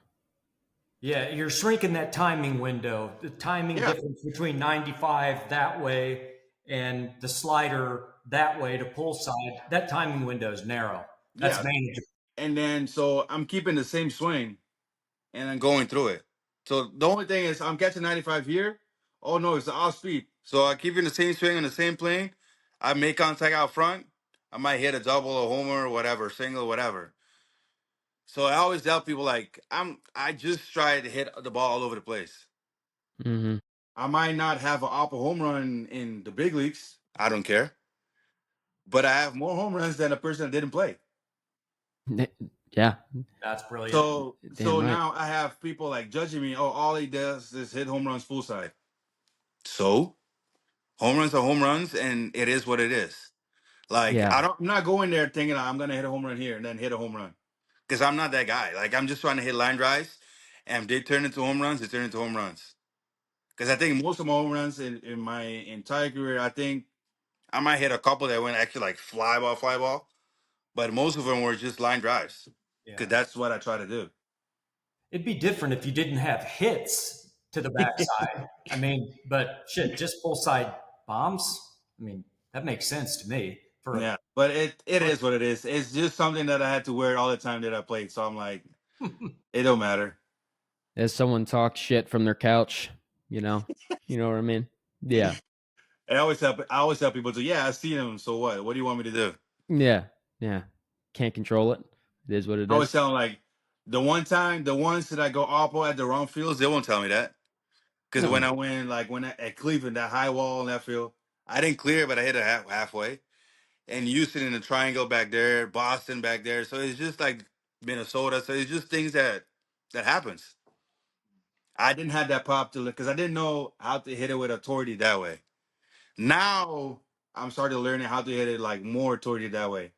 Yeah, you're shrinking that timing window, the timing Yeah. difference between 95 that way and the slider that way to pull side. That timing window is narrow. That's Yeah. manageable. And then so I'm keeping the same swing and I'm going through it. So the only thing is I'm catching 95 here. Oh no, it's the off speed. So I keep in the same swing on the same plane. I make contact out front. I might hit a double, a homer, whatever, single, whatever. So I always tell people like I just try to hit the ball all over the place. Mm-hmm. I might not have an upper home run in the big leagues, I don't care. But I have more home runs than a person that didn't play. Yeah, That's brilliant. So damn right. now I have people like judging me. Oh, all he does is hit home runs full side. So home runs are home runs, and it is what it is. Like Yeah, I'm not going there thinking I'm gonna hit a home run here and then hit a home run because I'm not that guy. Like I'm just trying to hit line drives, and if they turn into home runs, they turn into home runs. Because I think most of my home runs in my entire career, I think I might hit a couple that went actually like fly ball, but most of them were just line drives. Because Yeah. that's what I try to do. It'd be different if you didn't have hits to the backside. I mean, but shit, just full side bombs. I mean, that makes sense to me. For Yeah, but it a, is what it is. It's just something that I had to wear all the time that I played. So I'm like, it don't matter. as someone talks shit from their couch, you know, you know what I mean? Yeah, I always tell people to, yeah, I see him. So what? What do you want me to do? yeah, yeah. Can't control it. It is what it I always is. tell them like the ones that I go oppo at the wrong fields, they won't tell me that. Because when Uh-uh. I went at Cleveland, that high wall in that field, I didn't clear, but I hit it halfway. And Houston in the triangle back there, Boston back there. So it's just like Minnesota. So it's just things that happens. I didn't have that pop to look because I didn't know how to hit it with authority that way. Now I'm starting learning how to hit it like more authority that way.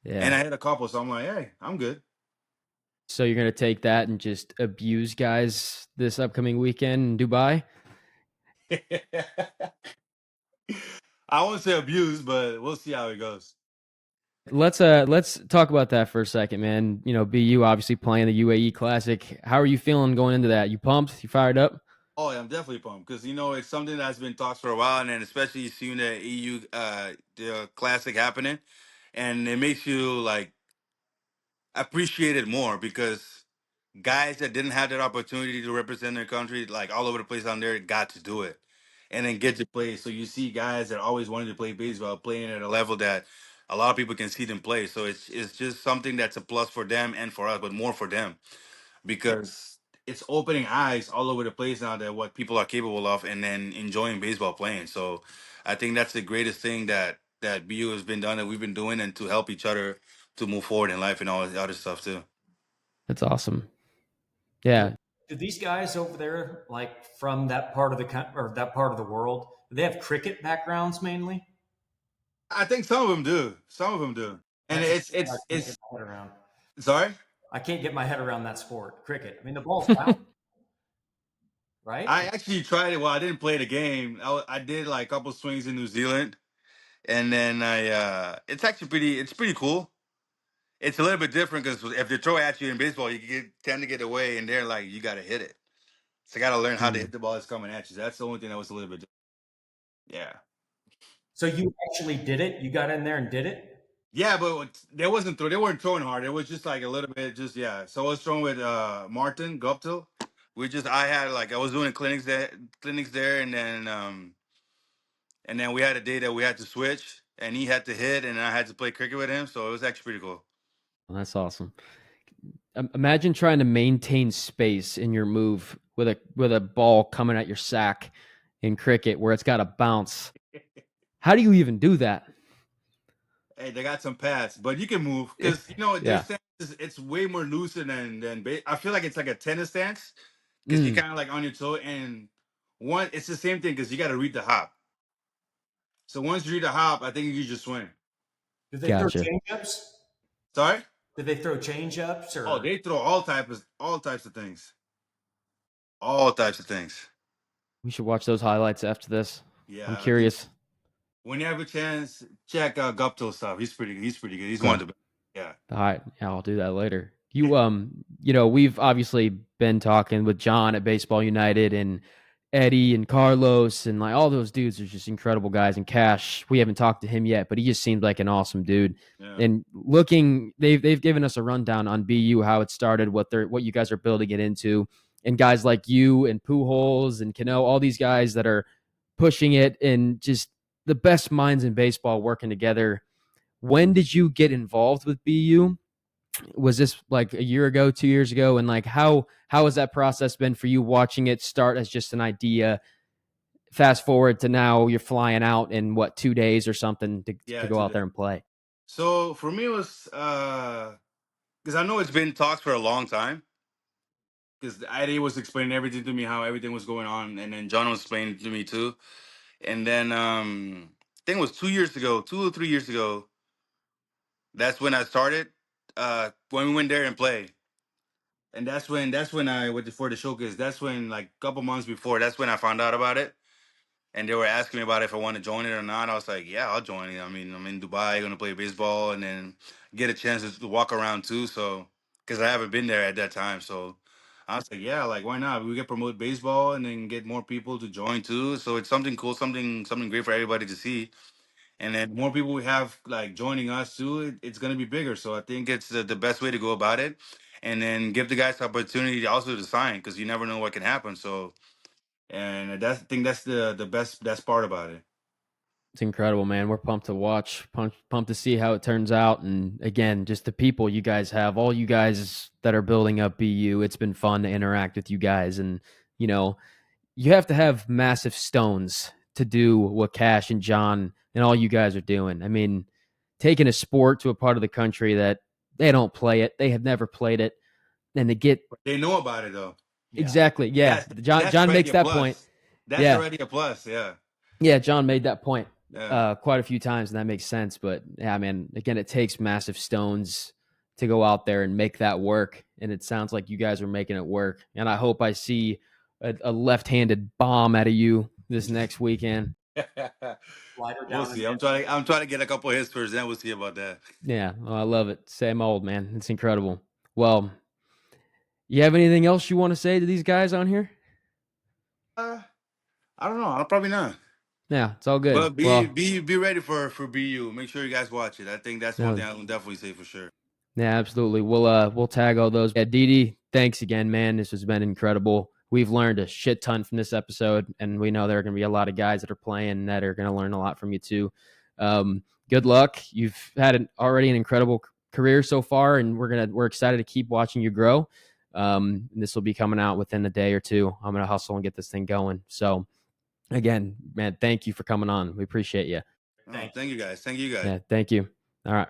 And Yeah. I hit a couple, so I'm like, hey, I'm good. So you're gonna take that and just abuse guys this upcoming weekend in Dubai? I won't say abuse, but we'll see how it goes. Let's talk about that for a second, man. You know, BU obviously playing the UAE Classic. How are you feeling going into that? You pumped? You fired up? Oh, yeah, I'm definitely pumped because it's something that's been talked for a while, and then especially seeing the EU the classic happening, and it makes you like appreciate it more because guys that didn't have that opportunity to represent their country, like all over the place on there, got to do it, and then get to play. So you see guys that always wanted to play baseball playing at a level that a lot of people can see them play. So it's just something that's a plus for them and for us, but more for them because it's opening eyes all over the place now that what people are capable of and then enjoying baseball playing. So I think that's the greatest thing that BU has been done that we've been doing and to help each other to move forward in life and all the other stuff too. That's awesome. do, Yeah. do these guys over there, like from that part of or that part of the world, do they have cricket backgrounds mainly? I think some of them do. Some of them do. And That's it's I it's can't get it's my head around. sorry. I can't get my head around that sport, cricket. I mean, the ball's bound, right? I actually tried it. Well, I didn't play the game. I did like a couple swings in New Zealand, and then it's actually it's pretty cool. It's a little bit different because if they throw at you in baseball, tend to get away, and they're like you got to hit it. So I got to learn how to Mm. hit the ball that's coming at you. So that's the only thing that was a little bit yeah. So you actually did it? You got in there and did it? Yeah, but they weren't throwing hard. It was just like a little bit, just yeah. So I was throwing with Martin Guptill. I was doing clinics there, and then we had a day that we had to switch, and he had to hit, and I had to play cricket with him. So it was actually pretty cool. Well, that's awesome. Imagine trying to maintain space in your move with a ball coming at your sack in cricket where it's got to bounce. How do you even do that? Hey, they got some pads, but you can move because their Yeah. stance it's way more looser I feel like it's like a tennis stance because you Mm, kind of like on your toe, and one it's the same thing because you got to read the hop. So once you read the hop, I think you just swing. Did they throw gotcha. change ups? Sorry? Did they throw change ups Oh, or they throw all types of things, all types of things. We should watch those highlights after this. I'm Yeah, curious. when you have a chance, check out Guptill stuff. He's pretty good. He's one Okay. of the best. Yeah, All right. Yeah, I'll do that later. We've obviously been talking with John at Baseball United and Eddie and Carlos and like all those dudes are just incredible guys. And Cash, we haven't talked to him yet, but he just seems like an awesome dude. yeah, And they've given us a rundown on BU, how it started, what you guys are building it into, and guys like you and Pujols and Cano, all these guys that are pushing it and just the best minds in baseball working together. When did you get involved with BU? Was this like a year ago, 2 years ago? And like how has that process been for you watching it start as just an idea fast forward to now, you're flying out in what, 2 days or something to go out today. there and play. So for me, it was because I know it's been talks for a long time. Because Ida was explaining everything to me, how everything was going on, and then John was explaining to me too. And then I think it was 2 years ago, 2 or 3 years ago. That's when I started. When we went there and play, and that's when I went for the showcase. That's when, like, a couple months before, that's when I found out about it. And they were asking me about if I want to join it or not. I was like, yeah, I'll join it. I mean, I'm in Dubai, gonna play baseball, and then get a chance to walk around too. So, because I haven't been there at that time, so I was like, yeah, like, why not? We get promote baseball and then get more people to join too. So it's something cool, something great for everybody to see. And then more people we have like joining us too, it's gonna be bigger. So I think it's the best way to go about it. And then give the guys the opportunity also to sign, because you never know what can happen. So, and that's, I think that's the best part about it. It's incredible, man. We're pumped to watch, pumped to see how it turns out. And again, just the people you guys have, all you guys that are building up BU, it's been fun to interact with you guys. And, you know, you have to have massive stones to do what Cash and John and all you guys are doing. I mean, taking a sport to a part of the country that they don't play it, they have never played it, and to get They know about it though. Yeah. exactly, yeah. That's John already makes a that point. plus. That's Yeah, already a plus. Yeah. yeah. John made that point Yeah. quite a few times, and that makes sense. But yeah, man, again, it takes massive stones to go out there and make that work. And it sounds like you guys are making it work. And I hope I see a left-handed bomb out of you this next weekend. Slider We'll down the see. net. I'm trying to get a couple of hits first, then we'll see about that. Yeah, well, I love it. Same old, man. It's incredible. Well, you have anything else you want to say to these guys on here? I don't know. I'll probably not. Yeah, it's all good. But Well, be ready for BU. Make sure you guys watch it. I think that's one no, thing I can definitely say for sure. yeah, absolutely. We'll tag all those. Yeah, Didi, thanks again, man. This has been incredible. We've learned a shit ton from this episode, and we know there are going to be a lot of guys that are playing that are going to learn a lot from you too. Good luck. You've had already an incredible career so far, and we're excited to keep watching you grow. This will be coming out within a day or two. I'm going to hustle and get this thing going. So again, man, thank you for coming on. We appreciate you. Oh, thank you guys. Thank you guys. Yeah, thank you. All right.